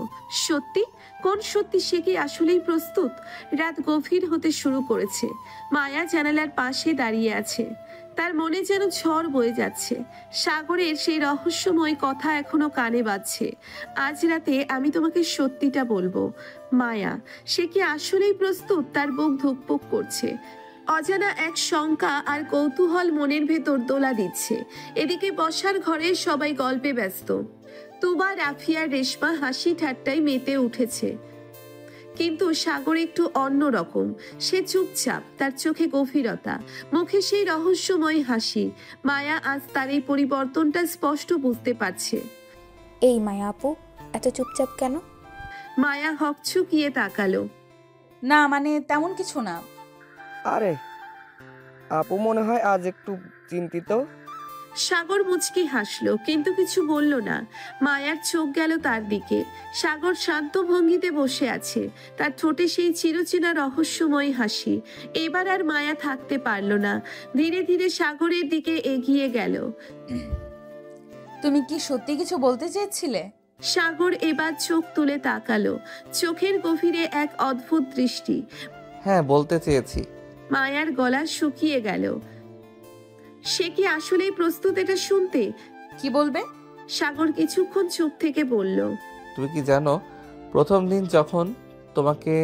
সত্যি? কোন সত্যি? সে কি আসলেই প্রস্তুত? রাত গভীর হতে শুরু করেছে। মায়া জানালার পাশে দাঁড়িয়ে আছে, তার মনে যেন ঝড় বয়ে যাচ্ছে। সাগরের সেই রহস্যময় কথা এখনো কানে বাজছে। আজ রাতে আমি তোমাকে সত্যিটা বলবো। মায়া, সে কি আসলেই প্রস্তুত? তার বুক ধুকপুক করছে। অজানা এক শঙ্কা আর কৌতূহল মনের ভেতর দোলা দিচ্ছে। এদিকে বসার ঘরে সবাই গল্পে ব্যস্ত। তুবা, রাফি আর রেশমা হাসি ঠাট্টায় মেতে উঠেছে, কিন্তু সাগর একটু অন্য রকম। সে চুপচাপ, তার চোখে গভীরতা, মুখে সেই রহস্যময় হাসি। মায়া আজ তার এই পরিবর্তনটা স্পষ্ট বুঝতে পারছে। এই মায়া আপু, এত চুপচাপ কেন? মায়া হকচকিয়ে তাকালো। না মানে তেমন কিছু না। আরে আপু মনে হয় আজ একটু চিন্তিত। সাগর মুচকি হাসলো, কিন্তু কিছু বলল না। মায়ার চোখ গেল তার দিকে। সাগর শান্ত ভঙ্গিতে বসে আছে, তার ঠোঁটে সেই চিরচেনা রহস্যময় হাসি। এবার আর মায়া থাকতে পারল না, ধীরে ধীরে সাগরের দিকে এগিয়ে গেল। তুমি কি সত্যি কিছু বলতে চেয়েছিলে? সাগর এবার চোখ তুলে তাকালো, চোখের গভীরে এক অদ্ভুত দৃষ্টি। হ্যাঁ, বলতে চেয়েছি। মায়ার গলা শুকিয়ে গেল। সে কি আসলেই প্রস্তুত এটা শুনতে? কি বলবে? সাগর কিছুক্ষণ চুপ থেকে বলল, তুমি কি জানো, প্রথম দিন যখন তোমাকে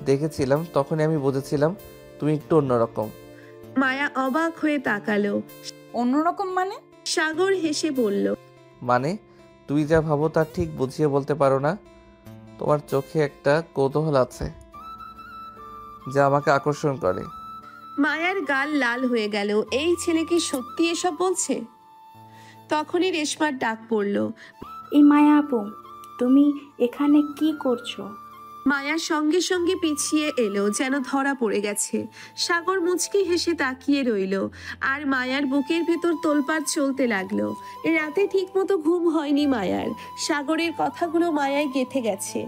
দেখেছিলাম তখনই আমি বুঝেছিলাম তুমি একটু অন্যরকম। মায়া অবাক হয়ে তাকালো। অন্যরকম মানে? সাগর হেসে বলল, মানে তুমি যা ভাবো তা ঠিক বুঝিয়ে বলতে পারো না। তোমার চোখে একটা কৌতূহল আছে যা আমাকে আকর্ষণ করে। মায়ার গাল লাল হয়ে গেল। এই ছেলে কি সত্যি এসব বলছে? তখনই রেশমার ডাক পড়ল। এই মায়া আপু, তুমি এখানে কি করছো? মায়া সঙ্গে সঙ্গে পিছিয়ে এলো, যেন ধরা পড়ে গেছে। সাগর মুচকি হেসে তাকিয়ে রইল, আর মায়ার বুকের ভেতর তোলপাড় চলতে লাগলো। রাতে ঠিক মতো ঘুম হয়নি মায়ার। সাগরের কথাগুলো মায়ায় গেঁথে গেছে,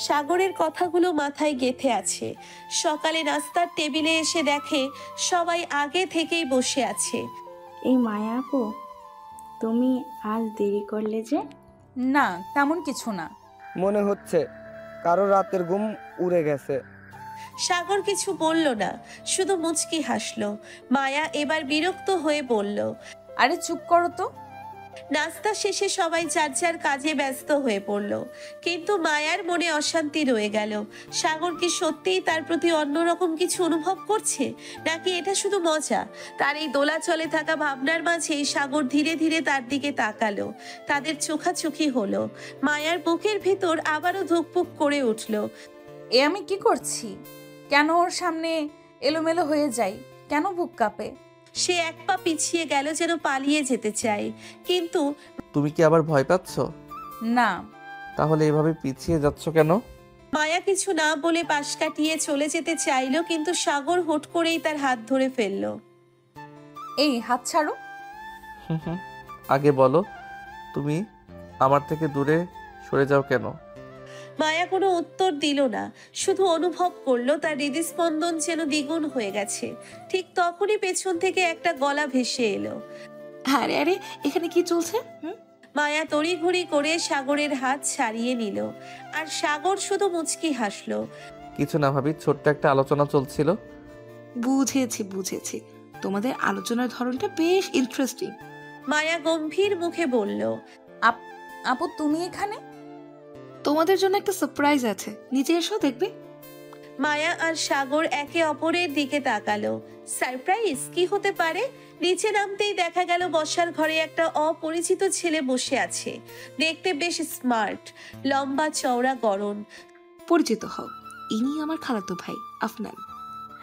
সাগরের কথাগুলো মাথায় গেঁথে আছে। সকালে নাস্তার টেবিলে এসে দেখে সবাই আগে থেকেই বসে আছে। এই মায়া আপু, তুমি আজ দেরি করলে যে? না, তেমন কিছু না। মনে হচ্ছে কারো রাতের ঘুম উড়ে গেছে। সাগর কিছু বলল না, শুধু মুচকি হাসলো। মায়া এবার বিরক্ত হয়ে বলল, আরে চুপ করো তো। নাস্তা শেষে সবাই যার যার কাজে ব্যস্ত হয়ে পড়ল, কিন্তু মায়ার মনে অশান্তি রয়ে গেল। সাগর কি সত্যিই তার প্রতি অন্যরকম কিছু অনুভব করছে, নাকি এটা শুধু মজা? তার এই দোলাচলে থাকা ভাবনার মাঝেই সাগর ধীরে ধীরে তার দিকে তাকালো। তাদের চোখাচোখি হলো। মায়ার বুকের ভেতর আবারও ধুকপুক করে উঠল। এ আমি কি করছি? কেন ওর সামনে এলোমেলো হয়ে যাই? কেন বুক কাঁপে? সে এক পা পিছিয়ে গেল, যেন পালিয়ে যেতে চায়। কিন্তু তুমি কি আবার ভয় পাচ্ছ? না। তাহলে এভাবে পিছিয়ে যাচ্ছ কেন? মায়া কিছু না বলে পাশ কাটিয়ে চলে যেতে চাইলো, কিন্তু সাগর হুট করেই তার হাত ধরে ফেললো। এই হাত ছাড়ো। আগে বলো, তুমি আমার থেকে দূরে সরে যাও কেন? মায়া কোনো উত্তর দিল না, শুধু অনুভব করলো তার হৃদস্পন্দন যেন দ্বিগুণ হয়ে গেছে। ঠিক তখনই পেছন থেকে একটা গলা ভেসে এলো। আরে আরে, এখানে কি চলছে? মায়া তড়িঘড়ি করে সাগরের হাত ছাড়িয়ে নিল, আর সাগর শুধু মুচকি হাসলো। কিছু না ভাবি, ছোট্ট একটা আলোচনা চলছিল। বুঝেছি, তোমাদের আলোচনার ধরনটা বেশ ইন্টারেস্টিং। মায়া গম্ভীর মুখে বলল, আপু তুমি এখানে? তোমাদের জন্য একটা সারপ্রাইজ আছে, নিচে এসো দেখবে। মায়া আর সাগর একে অপরের দিকে তাকালো। সারপ্রাইজ কি হতে পারে? নিচে নামতেই দেখা গেল বসার ঘরে একটা অপরিচিত ছেলে বসে আছে। দেখতে বেশ স্মার্ট, লম্বা চওড়া গড়ন। পরিচিত হও, ইনি আমার খালাতো ভাই আফনান।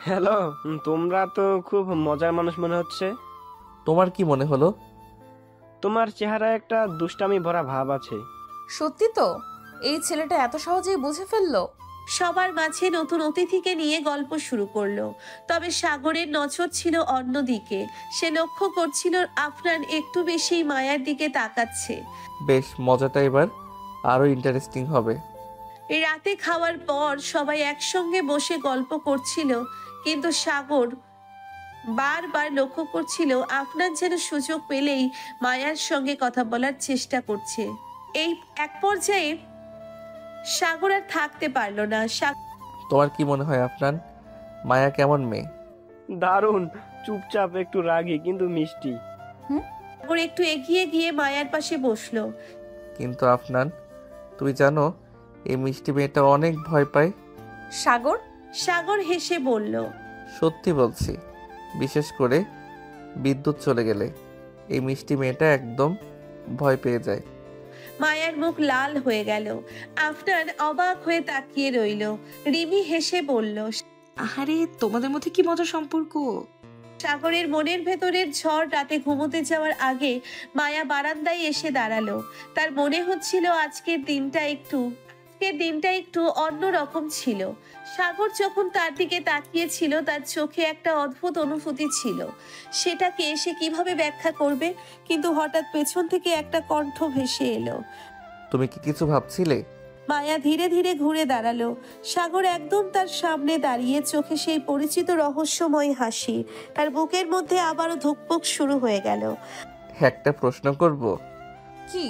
হ্যালো, তোমরা তো খুব মজার মানুষ মনে হচ্ছে। তোমার কি মনে হলো? তোমার চেহারায় একটা দুষ্টামি ভরা ভাব আছে। সত্যি তো? এই ছেলেটা এত সহজেই বুঝে ফেললো? সবার মাঝে নতুন অতিথিকে নিয়ে গল্প শুরু করলো। তবে সাগরের নজর ছিল অন্যদিকে। সে লক্ষ্য করছিল আফনান একটু বেশি মায়ার দিকে তাকাচ্ছে। বেশ, মজাটা এবার আরো ইন্টারেস্টিং হবে। রাতে খাওয়ার পর সবাই একসঙ্গে বসে গল্প করছিল, কিন্তু সাগর বারবার লক্ষ্য করছিল আফনান যেন সুযোগ পেলেই মায়ার সঙ্গে কথা বলার চেষ্টা করছে। এই এক পর্যায়ে সাগর আর থাকতে পারল না। তোমার কি মনে হয় আফনান, মায়া কেমন মেয়ে? দারুণ, চুপচাপ, একটু রাগী কিন্তু মিষ্টি। সাগর একটু এগিয়ে গিয়ে মায়ার পাশে বসলো। কিন্তু আফনান, তুমি জানো এই মিষ্টি মেয়েটা অনেক ভয় পায়। সাগর হেসে বলল, সত্যি বলছি, বিশেষ করে বিদ্যুৎ চলে গেলে এই মিষ্টি মেয়েটা একদম ভয় পেয়ে যায়। মায়ার মুখ লাল হয়ে গেল। আফনান অবাক হয়ে তাকিয়ে রইল। রিমি হেসে বলল, আরে তোমাদের মধ্যে কি মজার সম্পর্ক। সাগরের মনের ভেতরের ঝড় রাতে ঘুমোতে যাওয়ার আগে মায়া বারান্দায় এসে দাঁড়ালো। তার মনে হচ্ছিল আজকের দিনটা একটু অন্যরকম ছিল। সাগর যখন তার দিকে তাকিয়েছিল, তার চোখে একটা অদ্ভুত অনুভূতি ছিল। সেটাকে সে কিভাবে ব্যাখ্যা করবে? কিন্তু হঠাৎ পেছন থেকে একটা কণ্ঠ ভেসে এলো। তুমি কি কিছু ভাবছিলে? মায়া ধীরে ধীরে ঘুরে দাঁড়ালো। সাগর একদম তার সামনে দাঁড়িয়ে, চোখে সেই পরিচিত রহস্যময় হাসি। তার বুকের মধ্যে আবারও ধুকপুক শুরু হয়ে গেল। একটা প্রশ্ন করব? কি?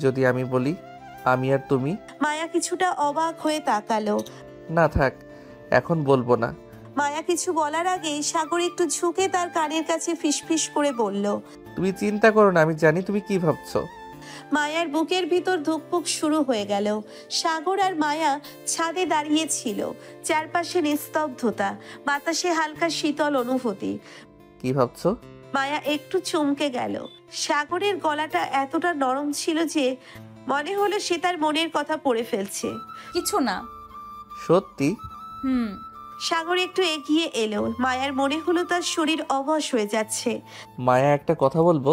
যদি আমি বলি আমি আর তুমি? মায়া কিছুটা অবাক হয়ে তাকালো। না থাক, এখন বলবো না। মায়া কিছু বলার আগেই সাগর একটু ঝুঁকে তার কানের কাছে ফিসফিস করে বলল, তুমি চিন্তা করো না, আমি জানি তুমি কি ভাবছো। মায়ার বুকের ভিতর ধুকপুক শুরু হয়ে গেল। সাগর আর মায়া ছাদে দাঁড়িয়ে ছিল। চারপাশে নিস্তব্ধতা, বাতাসে হালকা শীতল অনুভূতি। কি ভাবছো? মায়া একটু চমকে গেল। সাগরের গলাটা এতটা নরম ছিল যে মনে হলো সে তার মনের কথা পড়ে ফেলছে। কিছু না। সত্যি? সাগর একটু এগিয়ে এলো। মায়ার মনে হলো তার শরীর অবশ হয়ে যাচ্ছে। মায়া, একটা কথা বলবো?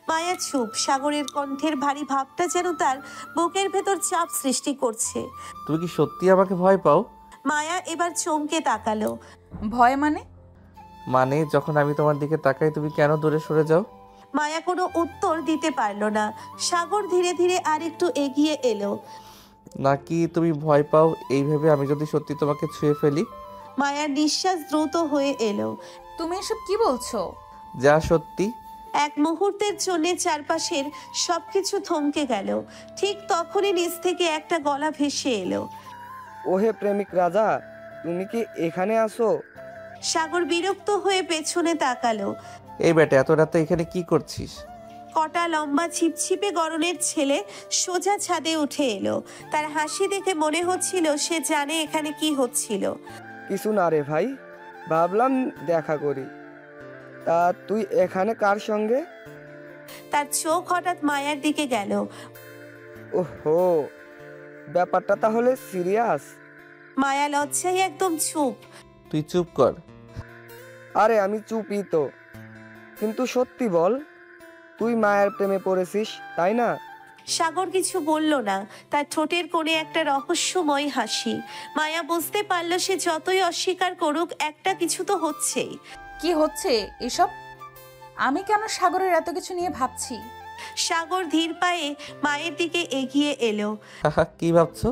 মায়া চুপ। সাগরের কণ্ঠের ভারী ভাবটা যেন তার বুকের ভেতর চাপ সৃষ্টি করছে। তুমি কি সত্যি আমাকে ভয় পাও? মায়া এবার চমকে তাকালো। ভয় মানে? মানে যখন আমি তোমার দিকে তাকাই তুমি কেন দূরে সরে যাও? মায়া কোনো উত্তর দিতে পারল না। সাগর ধীরে ধীরে আরেকটু এগিয়ে এলো। নাকি তুমি ভয় পাও এই ভেবে আমি যদি সত্যি তোমাকে ছুঁয়ে ফেলি? মায়ার নিঃশ্বাস দ্রুত হয়ে এলো। তুমি এসব কি বলছো? যা সত্যি। এক মুহূর্তের জন্য চারপাশের সবকিছু থমকে গেল। ঠিক তখনই নিচ থেকে একটা গলা ভেসে এলো। ওহে প্রেমিক রাজা, তুমি কি এখানে আসো? সাগর বিরক্ত হয়ে পেছনে তাকালো। এই বেটা, এত রাতে এখানে কি করছিস? কটা লম্বা ছিপছিপে গড়নের ছেলে সোজা ছাদে উঠে এলো। তার হাসি দেখে মনে হচ্ছিল সে জানে এখানে কি হচ্ছিল। কিছু না রে ভাই, ভাবলাম দেখা করি। তা তুই এখানে কার সঙ্গে? তার চোখ হঠাৎ মায়ার দিকে গেল। ওহো, ব্যাপারটা তাহলে সিরিয়াস। মায়া লজ্জায় একদম চুপ। তুই চুপ কর। আরে আমি চুপই তো। কিন্তু সত্যি বল, তুই মায়ের প্রেমে পড়েছিস তাই না? সাগর কিছু বলল না, তার ঠোঁটের কোণে একটা রহস্যময় হাসি। মায়া বুঝতে পারল সে যতই অস্বীকার করুক একটা কিছু তো হচ্ছেই। কি হচ্ছে এসব? আমি কেন সাগরের এত কিছু নিয়ে ভাবছি? সাগর ধীর পায়ে মায়ের দিকে এগিয়ে এলো। কি ভাবছো?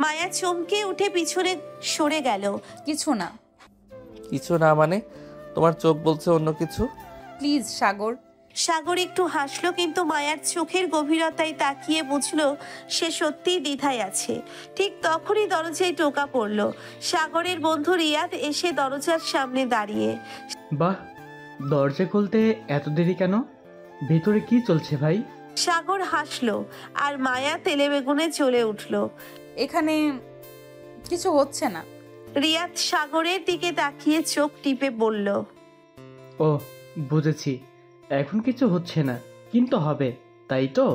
মায়া চমকে উঠে পিছনে সরে গেল। কিছু না। কিছু না মানে? তোমার চোখ বলছে অন্য কিছু। প্লিজ সাগর। সাগর একটু হাসলো, কিন্তু মায়ার চোখের গভীরতায় তাকিয়ে বুঝলো সে সত্যিই দ্বিধায় আছে। ঠিক তখনই দরজায় টোকা পড়ল। সাগরের বন্ধু রিয়াদ এসে দরজার সামনে দাঁড়িয়ে। বাহ, দরজা খুলতে এত দেরি কেন? ভেতরে কি চলছে ভাই? সাগর হাসলো আর মায়া তেলে বেগুনে চলে উঠলো। এখানে কিছু হচ্ছে না। রিয়াদ সাগরের দিকে তাকিয়ে চোখ টিপে বলল, ও বুঝেছি, এখন কিছু হচ্ছে না, কিন্তু হবে, তাই তো?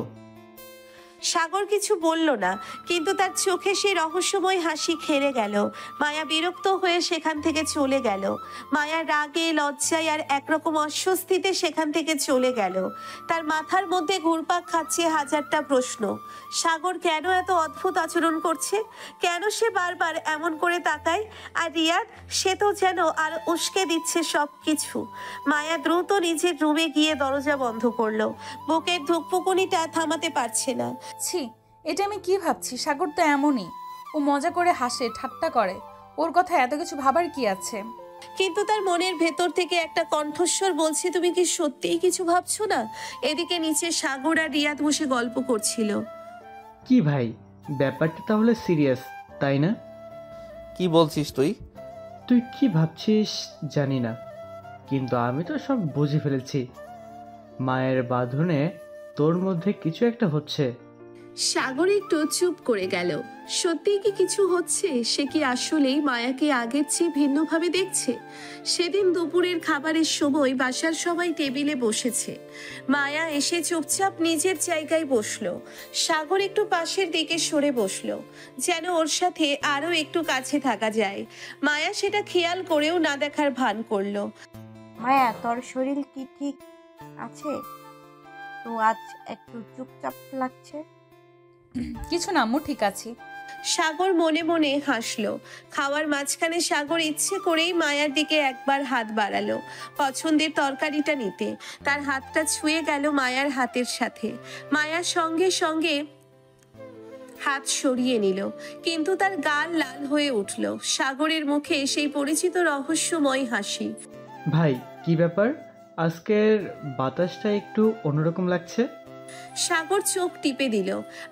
সাগর কিছু বলল না, কিন্তু তার চোখে সেই রহস্যময় হাসি খেলে গেল। মায়া বিরক্ত হয়ে সেখান থেকে চলে গেল। মায়া রাগে, লজ্জায় আর একরকম অস্বস্তিতে সেখান থেকে চলে গেল। তার মাথার মধ্যে ঘুরপাক খাচ্ছে হাজারটা প্রশ্ন। সাগর কেন এত অদ্ভুত আচরণ করছে? কেন সে বারবার এমন করে তাকায়? আর রিয়াদ, সে তো যেন আর উস্কে দিচ্ছে সব কিছু। মায়া দ্রুত নিজের রুমে গিয়ে দরজা বন্ধ করলো। বুকের ধুকপুকুনিটা থামাতে পারছে না। ছি, এটা আমি কি ভাবছি? সাগর তো এমনই, ও মজা করে হাসে, ঠাট্টা করে। ওর কথা এত কিছু ভাবার কি আছে? কিন্তু তার মনের ভেতর থেকে একটা কণ্ঠস্বর বলছে, তুমি কি সত্যিই কিছু ভাবছো না? এদিকে নিচে সাগর আর রিয়াদ বসে গল্প করছিল। কি ভাই, ব্যাপারটা তাহলে সিরিয়াস, তাই না? কি বলছিস তুই? তুই কি ভাবছিস জানি না, কিন্তু আমি তো সব বুঝে ফেলেছি। মায়ের বাঁধনে তোর মধ্যে কিছু একটা হচ্ছে। সাগর একটু চুপ করে গেল। সত্যিই কি কিছু হচ্ছে? সে কি আসলেই মায়াকে আগের চেয়ে ভিন্নভাবে দেখছে? সেদিন দুপুরের খাবারের সময় বাসার সবাই টেবিলে বসেছে। মায়া এসে চুপচাপ নিজের জায়গায় বসলো। সাগর একটু পাশের দিকে সরে বসলো, যেন ওর সাথে আরো একটু কাছে থাকা যায়। মায়া সেটা খেয়াল করেও না দেখার ভান করলো। মায়া, তোর শরীর কি ঠিক আছে? তো আজ একটু চুপচাপ লাগছে। কিছু না আম্মু, ঠিক আছে। সাগর মনে মনে হাসলো। খাওয়ার মাঝখানে সাগর ইচ্ছে করেই মায়ার দিকে একবার হাত বাড়ালো, পছন্দের তরকারিটা নিতে। তার হাতটা ছুঁয়ে গেল মায়ার হাতের সাথে। মায়ার সঙ্গে সঙ্গে হাত সরিয়ে নিল, কিন্তু তার গাল লাল হয়ে উঠল। সাগরের মুখে সেই পরিচিত রহস্যময় হাসি। ভাই, কি ব্যাপার? আজকের বাতাসটা একটু অন্যরকম লাগছে। সাগর চোখ টিপে দিল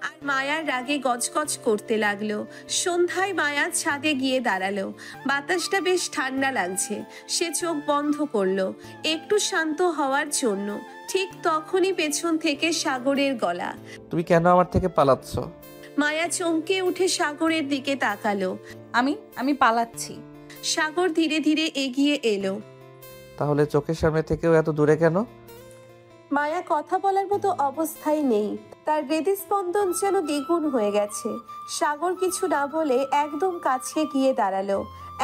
আর মায়ার রাগে গজগজ করতে লাগলো। সন্ধ্যায় মায়া ছাদে গিয়ে দাঁড়ালো। বাতাসটা বেশ ঠান্ডা লাগছে। সে চোখ বন্ধ করলো একটু শান্ত হওয়ার জন্য। ঠিক তখনই পেছন থেকে সাগরের গলা। তুমি কেন আমার থেকে পালাচ্ছ? মায়া চমকে উঠে সাগরের দিকে তাকালো। আমি পালাচ্ছি। সাগর ধীরে ধীরে এগিয়ে এলো। তাহলে চোখের সামনে থেকেও এত দূরে কেন? মায়া কথা বলার মতো অবস্থায় নেই। তার হৃদস্পন্দন যেন দ্বিগুণ হয়ে গেছে। সাগর কিছু না বলে একদম কাছে গিয়ে দাঁড়ালো,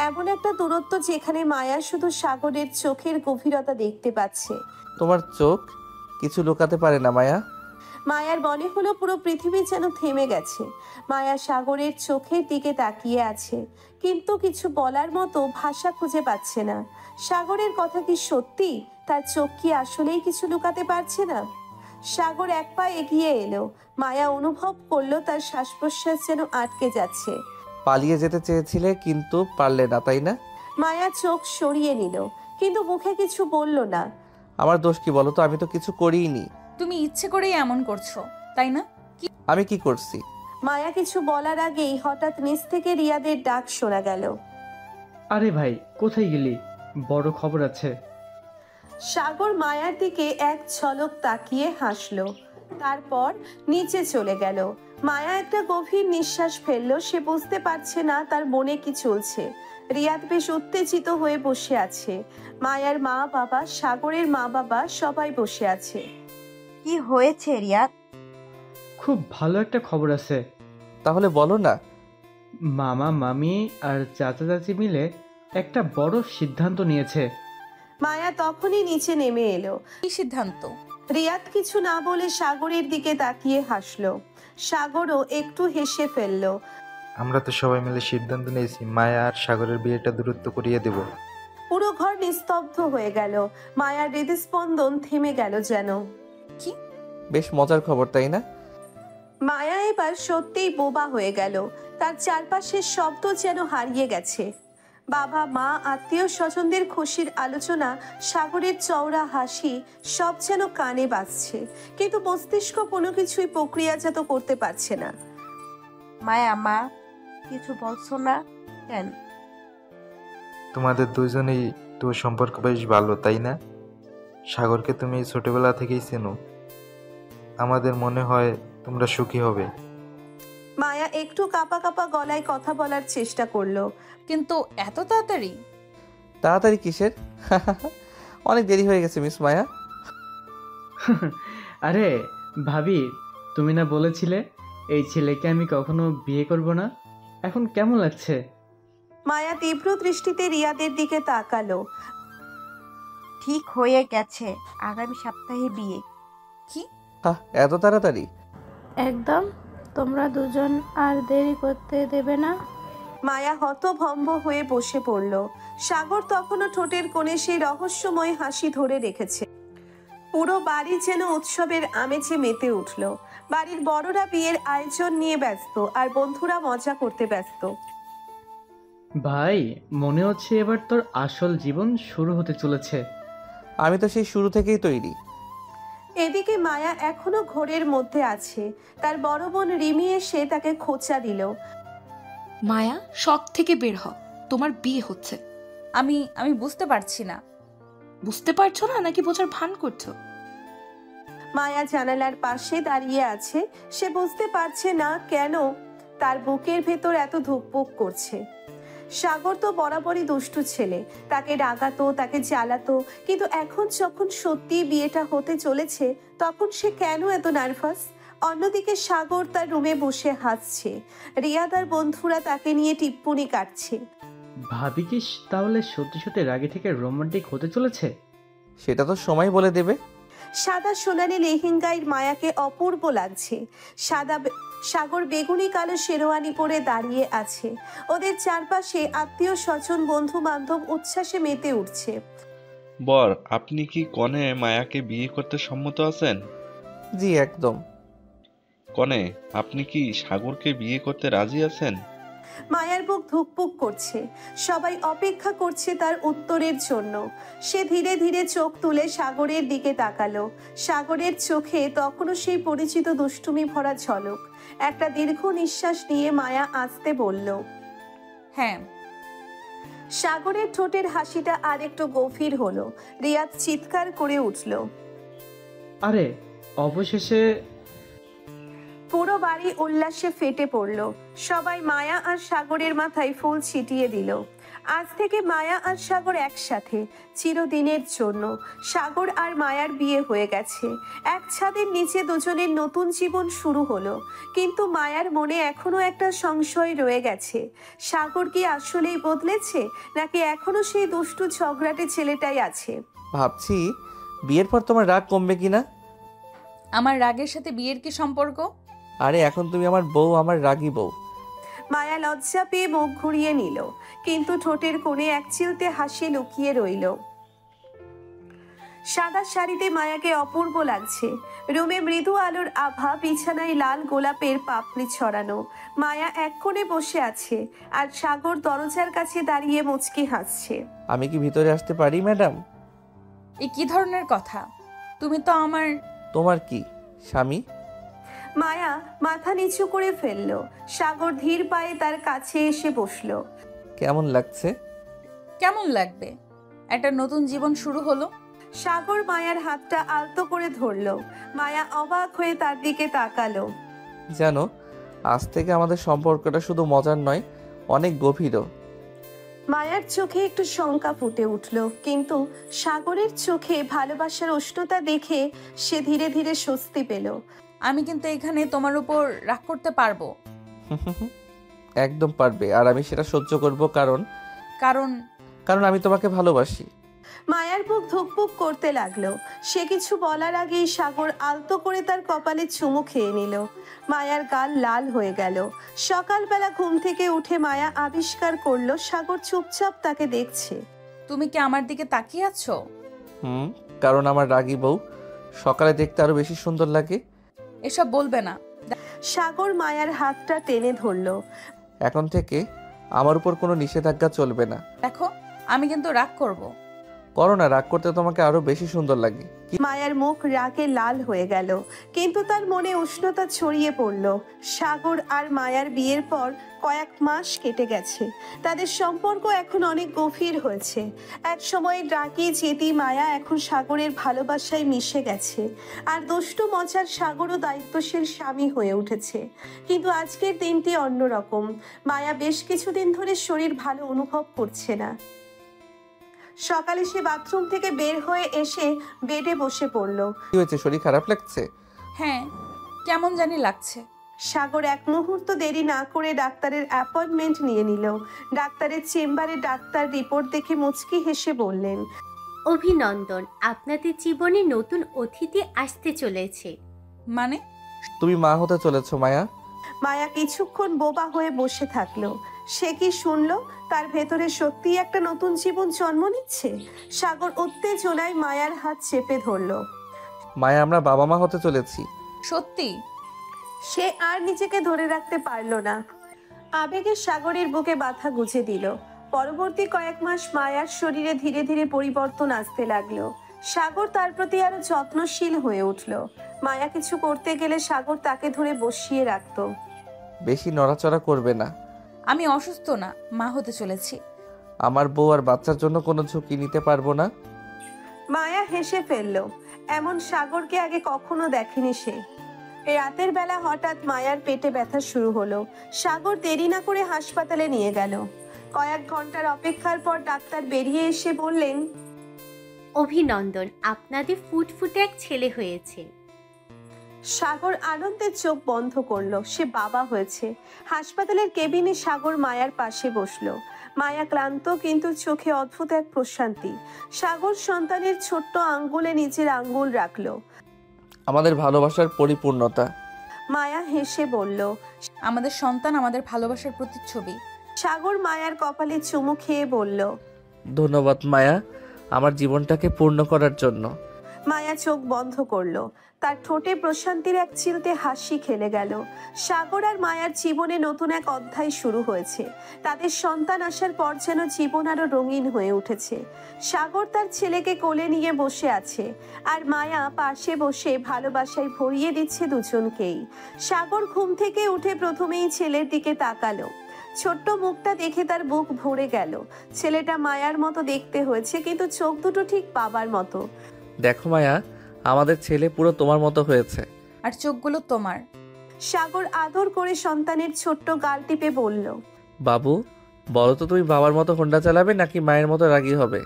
এমন একটা দূরত্ব যেখানে মায়া শুধু সাগরের চোখের গভীরতা দেখতে পাচ্ছে। তোমার চোখ কিছু লুকাতে পারে না মায়া। মায়ার মনে হলো পুরো পৃথিবী যেন থেমে গেছে। মায়া সাগরের চোখের দিকে তাকিয়ে আছে, কিন্তু কিছু বলার মতো ভাষা খুঁজে পাচ্ছে না। সাগরের কথা কি সত্যি? তার চোখ কি আসলেই কিছু লুকাতে পারছে না? সাগর এক পা এগিয়ে এলো। মায়া অনুভব করলো তার শ্বাস প্রশ্বাস যেন আটকে যাচ্ছে। পালিয়ে যেতে চেয়েছিলে কিন্তু পারলে না, তাই না? মায়া চোখ সরিয়ে নিল, কিন্তু মুখে কিছু বলল না। আমার দোষ কি বলো তো? আমি তো কিছু করিনি। তুমি ইচ্ছে করেই এমন করছো, তাই না? আমি কি করছি? মায়া কিছু বলার আগেই হঠাৎ নিচ থেকে রিয়াদের ডাক শোনা গেল। আরে ভাই, কোথায় গেলি? বড় খবর আছে। সাগর মায়ার দিকে এক ঝলক তাকিয়ে হাসলো, তারপর নিচে চলে গেল। মায়া একটা গভীর নিঃশ্বাস ফেললো। সে বুঝতে পারছে না তার মনে কি চলছে। রিয়াদ বেশ উত্তেজিত হয়ে বসে আছে। মায়ার মা বাবা, সাগরের মা বাবা সবাই বসে আছে। কি হয়েছে রিয়াদ? খুব ভালো একটা খবর আছে। তাহলে বলো না। মামা মামি আর চাচা চাচি মিলে একটা বড় সিদ্ধান্ত নিয়েছে। মায়া তখনই নিচে নেমে এলো। কি সিদ্ধান্ত? রিয়াদ কিছু না বলে সাগরের দিকে তাকিয়ে হাসলো। সাগরও একটু হেসে ফেললো। আমরা তো সবাই মিলে সিদ্ধান্ত নিয়েছি মায়া আর সাগরের বিয়েটা দূরত্ব করিয়ে দেব। পুরো ঘর নিস্তব্ধ হয়ে গেল। মায়ার হৃদস্পন্দন থেমে গেল যেন। কি? বেশ মজার খবর, তাই না? মায়া এবার সত্যিই বোবা হয়ে গেল। তার চারপাশের শব্দ যেন হারিয়ে গেছে। বাবা, মা, আত্মীয় স্বজনদের খুশির আলোচনা, সাগরের চওড়া হাসি, সব যেন কানে বাজছে, কিন্তু মস্তিষ্ক কোনো কিছুই প্রক্রিয়াজাত করতে পারছে না। মায়া, মা কিছু বলছো না কেন? তোমাদের দুজনেই তো সম্পর্ক বেশ ভালো, তাই না? সাগরকে তুমি ছোটবেলা থেকেই চেনো। আমাদের মনে হয় তোমরা সুখী হবে। মায়া একটু কাঁপা কাঁপা গলায় কথা বলার চেষ্টা করলো। কিন্তু এত তাড়াতাড়ি? তাড়াতাড়ি কিসের? অনেক দেরি হয়ে গেছে মিস মায়া। আরে ভাবি, তুমি না বলেছিলে এই ছেলেকে আমি কখনো বিয়ে করব না? এখন কেমন লাগছে? মায়া তীব্র দৃষ্টিতে রিয়াদের দিকে তাকালো। ঠিক হয়ে গেছে, আগামী সপ্তাহে বিয়ে। কি? এত তাড়াতাড়ি? একদম। তোমরা দুজন আর দেরি করতে দেবে না। মায়া হতভম্ব হয়ে বসে পড়ল। সাগর তখনও ঠোঁটের কোণে সেই রহস্যময় হাসি ধরে রেখেছে। পুরো বাড়ি যেন উৎসবের আমেজে মেতে উঠল। বাড়ির বড়রা বিয়ের আয়োজন নিয়ে ব্যস্ত, আর বন্ধুরা মজা করতে ব্যস্ত। ভাই, মনে হচ্ছে এবার তোর আসল জীবন শুরু হতে চলেছে। আমি তো সেই শুরু থেকেই তৈরি। এদিকে মায়া এখনো ঘোরের মধ্যে আছে। তার বড় বোন রিমি এসে তাকে খোঁচা দিল। মায়া, শখ থেকে বের হ, তোমার বিয়ে হচ্ছে। আমি বুঝতে পারছি না। বুঝতে পারছো না নাকি বোঝার ভান করছো? মায়া জানালার পাশে দাঁড়িয়ে আছে। সে বুঝতে পারছে না কেন তার বুকের ভেতর এত ধুকপুক করছে। সাগর তো বরাবরই দুষ্টু ছেলে, তাকে রাগাতো, তাকে জ্বালাতো, কিন্তু এখন যখন সত্যি বিয়েটা হতে চলেছে তখন সে কেন এত নার্ভাস? অন্যদিকে সাগর তার রুমে বসে হাসছে। রিয়াদ আর বন্ধুরা তাকে নিয়ে টিপ্পনি কাটছে। ভাবি কি তাহলে সত্যি সত্যি রাগে থেকে রোমান্টিক হতে চলেছে? সেটা তো সময় বলে দেবে। সাদা সোনালি লেহেঙ্গায় মায়াকে অপূর্ব লাগছে। সাগর বেগুনি কালো শেরওয়ানি পরে দাঁড়িয়ে আছে। ওদের চারপাশে আত্মীয় স্বজন, বন্ধু বান্ধব উচ্ছ্বাসে মেতে উঠছে। বর, আপনি কি কনে মায়াকে বিয়ে করতে সম্মত আছেন? জি একদম। কনে, আপনি কি সাগরকে বিয়ে করতে রাজি আছেন? মায়ার বুক ধুকপুক করছে। সবাই অপেক্ষা করছে তার উত্তরের জন্য। সে ধীরে ধীরে চোখ তুলে সাগরের দিকে তাকালো। সাগরের চোখে তখনও সেই পরিচিত দুষ্টুমি ভরা ঝলক। একটা দীর্ঘ নিঃশ্বাস নিয়ে মায়া আস্তে বলল, হ্যাঁ। সাগরের ঠোঁটের হাসিটা আর একটু গভীর হলো। রিয়াদ চিৎকার করে উঠল। আরে অবশেষে! পুরো বাড়ি উল্লাসে ফেটে পড়ল। সবাই মায়া আর সাগরের মাথায় ফুল ছিটিয়ে দিল। আজ থেকে মায়া আর সাগর একসাথে চিরদিনের জন্য। সাগর আর মায়ার বিয়ে হয়ে গেছে। এক ছাদের নিচে দুজনের নতুন জীবন শুরু হলো। কিন্তু মায়ার মনে এখনো একটা সংশয় রয়ে গেছে। সাগর কি আসলেই বদলেছে, নাকি এখনো সেই দুষ্টু ঝগড়াটে ছেলেটাই আছে? ভাবছি বিয়ের পর তোমার রাগ কমবে কিনা। আমার রাগের সাথে বিয়ের কি সম্পর্ক? আরে এখন তুমি আমার বউ, আমার রাগী বউ। মায়া লজ্জা পেয়ে মুখ ঘুরিয়ে নিল, কিন্তু ঠোঁটের কোণে এক চিলতে হাসি লুকিয়ে রইল। সাদা শাড়িতে মায়াকে অপূর্ব লাগছে। রুমে মৃদু আলোর আভা, বিছানায় লাল গোলাপের পাপড়ি ছড়ানো। মায়া এক কোণে বসে আছে, আর সাগর দরজার কাছে দাঁড়িয়ে মুচকি হাসছে। আমি কি ভিতরে আসতে পারি ম্যাডাম? এ কি ধরনের কথা? তুমি তো আমার... তোমার কি স্বামী? মায়া মাথা নিচু করে ফেলল। সাগর ধীর পায়ে তার কাছে এসে বসলো। কেমন লাগছে? কেমন লাগবে? একটা নতুন জীবন শুরু হলো। সাগর মায়ার হাতটা আলতো করে ধরল। মায়া অবাক হয়ে তার দিকে তাকালো। জানো, আজ থেকে আমাদের সম্পর্কটা শুধু মজার নয়, অনেক গভীরও। মায়ার চোখে একটু শঙ্কা ফুটে উঠল, কিন্তু সাগরের চোখে ভালোবাসার উষ্ণতা দেখে সে ধীরে ধীরে স্বস্তি পেল। আমি কিন্তু এখানে তোমার উপর রাগ করতে পারবো। একদম পারবে, আর আমি সেটা সহ্য করব, কারণ কারণ কারণ আমি তোমাকে ভালোবাসি। মায়ার বুক ধুকপুক করতে লাগলো। সে কিছু বলার আগেই সাগর আলতো করে তার কপালে চুমু খেয়ে নিল। মায়ার গাল লাল হয়ে গেল। সকালবেলা ঘুম থেকে উঠে মায়া আবিষ্কার করলো সাগর চুপচাপ তাকে দেখছে। তুমি কি আমার দিকে তাকিয়ে আছো? কারণ আমার রাগী বউ সকালে দেখতে আরো বেশি সুন্দর লাগে। এসব বলবে না। সাগর মায়ার হাতটা টেনে ধরলো। এখন থেকে আমার উপর কোনো নিষেধাজ্ঞা চলবে না। দেখো আমি কিন্তু রাগ করব। করো না, রাগ করতে তোমাকে আরো বেশি সুন্দর লাগে। মায়ার মুখ রাগে লাল হয়ে গেল, কিন্তু তার মনে উষ্ণতা ছড়িয়ে পড়ল। সাগর আর মায়ার বিয়ের পর কয়েক মাস কেটে গেছে। তাদের সম্পর্ক এখন অনেক গভীর হয়েছে। এক সময় রাগী জেদি মায়া এখন সাগরের ভালোবাসায় মিশে গেছে। আর দুষ্টু মজার সাগরও দায়িত্বশীল স্বামী হয়ে উঠেছে। কিন্তু আজকের দিনটি অন্যরকম। মায়া বেশ কিছুদিন ধরে শরীর ভালো অনুভব করছে না। সকালে সে বাথরুম থেকে বের হয়ে এসে বেডে বসে পড়ল। কি হয়েছে, শরীর খারাপ লাগছে? হ্যাঁ, কেমন জানি লাগছে। সাগর এক মুহূর্ত দেরি না করে ডাক্তারের অ্যাপয়েন্টমেন্ট নিয়ে নিল। ডাক্তারের চেম্বারে ডাক্তার রিপোর্ট দেখে মুচকি হেসে বললেন, অভিনন্দন, আপনাদের জীবনে নতুন অতিথি আসতে চলেছে। মানে? তুমি মা হতে চলেছো মায়া। মায়া কিছুক্ষণ বোবা হয়ে বসে থাকলো। সে কি শুনলো? তার ভেতরে সত্যি একটা নতুন জীবন জন্ম নিচ্ছে। সাগর উত্তেজনায় মায়ার হাত চেপে ধরলো। মায়া, আমরা বাবা মা হতে চলেছি। সত্যি? সে আর নিজেকে ধরে রাখতে পারলো না। আবেগে সাগরের বুকে ব্যথা গুঁজে দিল। পরবর্তী কয়েক মাস মায়ার শরীরে ধীরে ধীরে পরিবর্তন আসতে লাগলো। সাগর তার প্রতি আরো যত্নশীল হয়ে উঠল। মায়া কিছু করতে গেলে সাগর তাকে ধরে বসিয়ে রাখতো। বেশি নড়াচড়া করবে না। আমি অসুস্থ না, মা হতে চলেছি। আমার বউ আর বাচ্চার জন্য কোনো ঝুঁকি নিতে পারবো না। মায়া হেসে ফেলল। এমন সাগরকে আগে কখনো দেখেনি সে। রাতের বেলা হঠাৎ মায়ার পেটে ব্যথা শুরু হলো। সাগর দেরি না করে হাসপাতালে নিয়ে গেল। কয়েক ঘন্টার অপেক্ষার পর ডাক্তার বেরিয়ে এসে বললেন, অভিনন্দন, আপনাদের ফুটফুটে এক ছেলে হয়েছে। সাগর আনন্দের চোখ বন্ধ করলো। সে বাবা হয়েছে। হাসপাতালের কেবিনে সাগর মায়ার পাশে বসলো। মায়া ক্লান্ত, কিন্তু চোখে অদ্ভুত এক প্রশান্তি। সাগর সন্তানের ছোট্ট আঙ্গুলে নিজের আঙ্গুল রাখলো। আমাদের ভালোবাসার পরিপূর্ণতা। মায়া হেসে বলল, আমাদের সন্তান আমাদের ভালোবাসার প্রতিচ্ছবি। সাগর মায়ার কপালে চুমু খেয়ে বলল, ধন্যবাদ মায়া, আমার জীবনটাকে পূর্ণ করার জন্য। মায়া চোখ বন্ধ করলো। তার ঠোঁটে প্রশান্তির এক চিলতে হাসি খেলে গেল। সাগর আর মায়ার জীবনে নতুন এক অধ্যায় শুরু হয়েছে। তাদের সন্তান আসার পর যেন জীবন আরো রঙিন হয়ে উঠেছে। সাগর তার ছেলেকে কোলে নিয়ে বসে আছে, আর মায়া পাশে বসে ভালোবাসায় ভরিয়ে দিচ্ছে দুজনকেই। সাগর ঘুম থেকে উঠে প্রথমেই ছেলের দিকে তাকালো। ছোট্ট মুখটা দেখে তার বুক ভরে গেল। ছেলেটা মায়ার মতো দেখতে হয়েছে, কিন্তু চোখ দুটো ঠিক বাবার মতো। দেখো মায়া, আমাদের ছেলে পুরো তোমার মতো হয়েছে। আর চোখগুলো তোমার। সাগর আদর করে সন্তানের ছোট্ট গাল টিপে বলল, বাবু বলো তো, তুমি বাবার মতো হোন্ডা চালাবে নাকি মায়ের মতো রাগী হবে?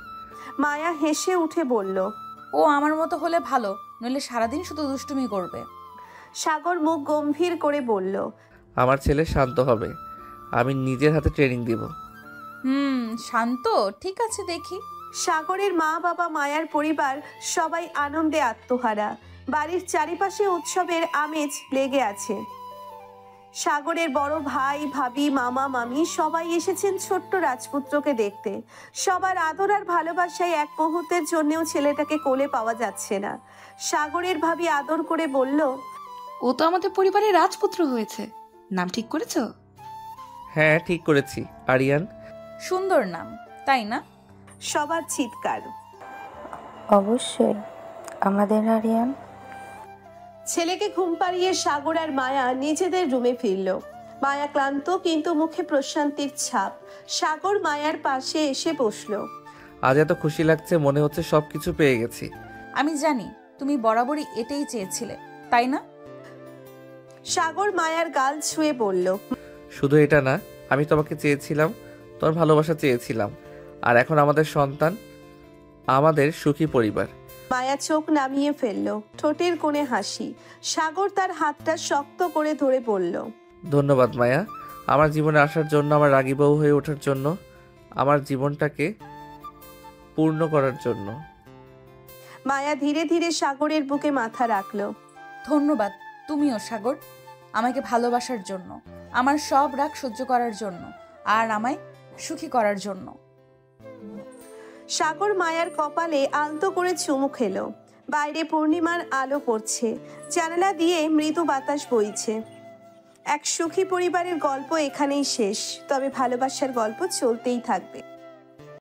মায়া হেসে উঠে বলল, ও আমার মতো হলে ভালো, নইলে সারাদিন শুধু দুষ্টুমি করবে। সাগর মুখ গম্ভীর করে বলল, আমার ছেলে শান্ত হবে, আমি নিজের হাতে ট্রেনিং দিব। শান্ত, ঠিক আছে দেখি। সাগরের মা বাবা, মায়ার পরিবার সবাই আনন্দে আত্মহারা। বাড়ির চারিপাশে উৎসবের আমেজ লেগে আছে। সাগরের বড় ভাই, ভাবি, মামা, মামি সবাই এসেছেন ছোট্ট রাজপুত্রকে দেখতে। সবার আদর আর ভালোবাসায় এক মুহূর্তের জন্যও ছেলেটাকে কোলে পাওয়া যাচ্ছে না। সাগরের ভাবি আদর করে বলল, ও তো আমাদের পরিবারের রাজপুত্র হয়েছে। নাম ঠিক করেছো? হ্যাঁ ঠিক করেছি, আরিয়ান। সুন্দর নাম, তাই না? সবার চিৎকার। অবশ্যই, আমাদের আরিয়ান। ছেলেকে ঘুম পাড়িয়ে সাগর আর মায়া নিজেদের রুমে ফিরল। মায়া ক্লান্ত, কিন্তু মুখে প্রশান্তির ছাপ। সাগর মায়ার পাশে এসে বসলো। আজ এত খুশি লাগছে, মনে হচ্ছে সবকিছু পেয়ে গেছি। আমি জানি তুমি বরাবরই এটাই চেয়েছিলে, তাই না? সাগর মায়ার গাল ছুঁয়ে বলল, শুধু এটা না, আমি তোমাকে চেয়েছিলাম, তোমার ভালোবাসা চেয়েছিলাম, আর এখন আমাদের সন্তান, আমাদের সুখী পরিবার। মায়া চোখ নামিয়ে ফেলল, ঠোঁটের কোণে হাসি। সাগর তার হাতটা শক্ত করে ধরে বলল, ধন্যবাদ মায়া, আমার জীবনে আসার জন্য, আমার রাগী বউ হয়ে ওঠার জন্য, আমার জীবনটাকে পূর্ণ করার জন্য। মায়া ধীরে ধীরে সাগরের বুকে মাথা রাখলো। ধন্যবাদ তুমিও সাগর, আমাকে ভালোবাসার জন্য, আমার সব রাগ সহ্য করার জন্য, আর আমায় সুখী করার জন্য। সাগর মায়ার কপালে আলতো করে চুমু খেলো। বাইরে পূর্ণিমার আলো পড়ছে, জানালা দিয়ে মৃদু বাতাস বইছে। এক সুখী পরিবারের গল্প এখানেই শেষ, তবে ভালোবাসার গল্প চলতেই থাকবে।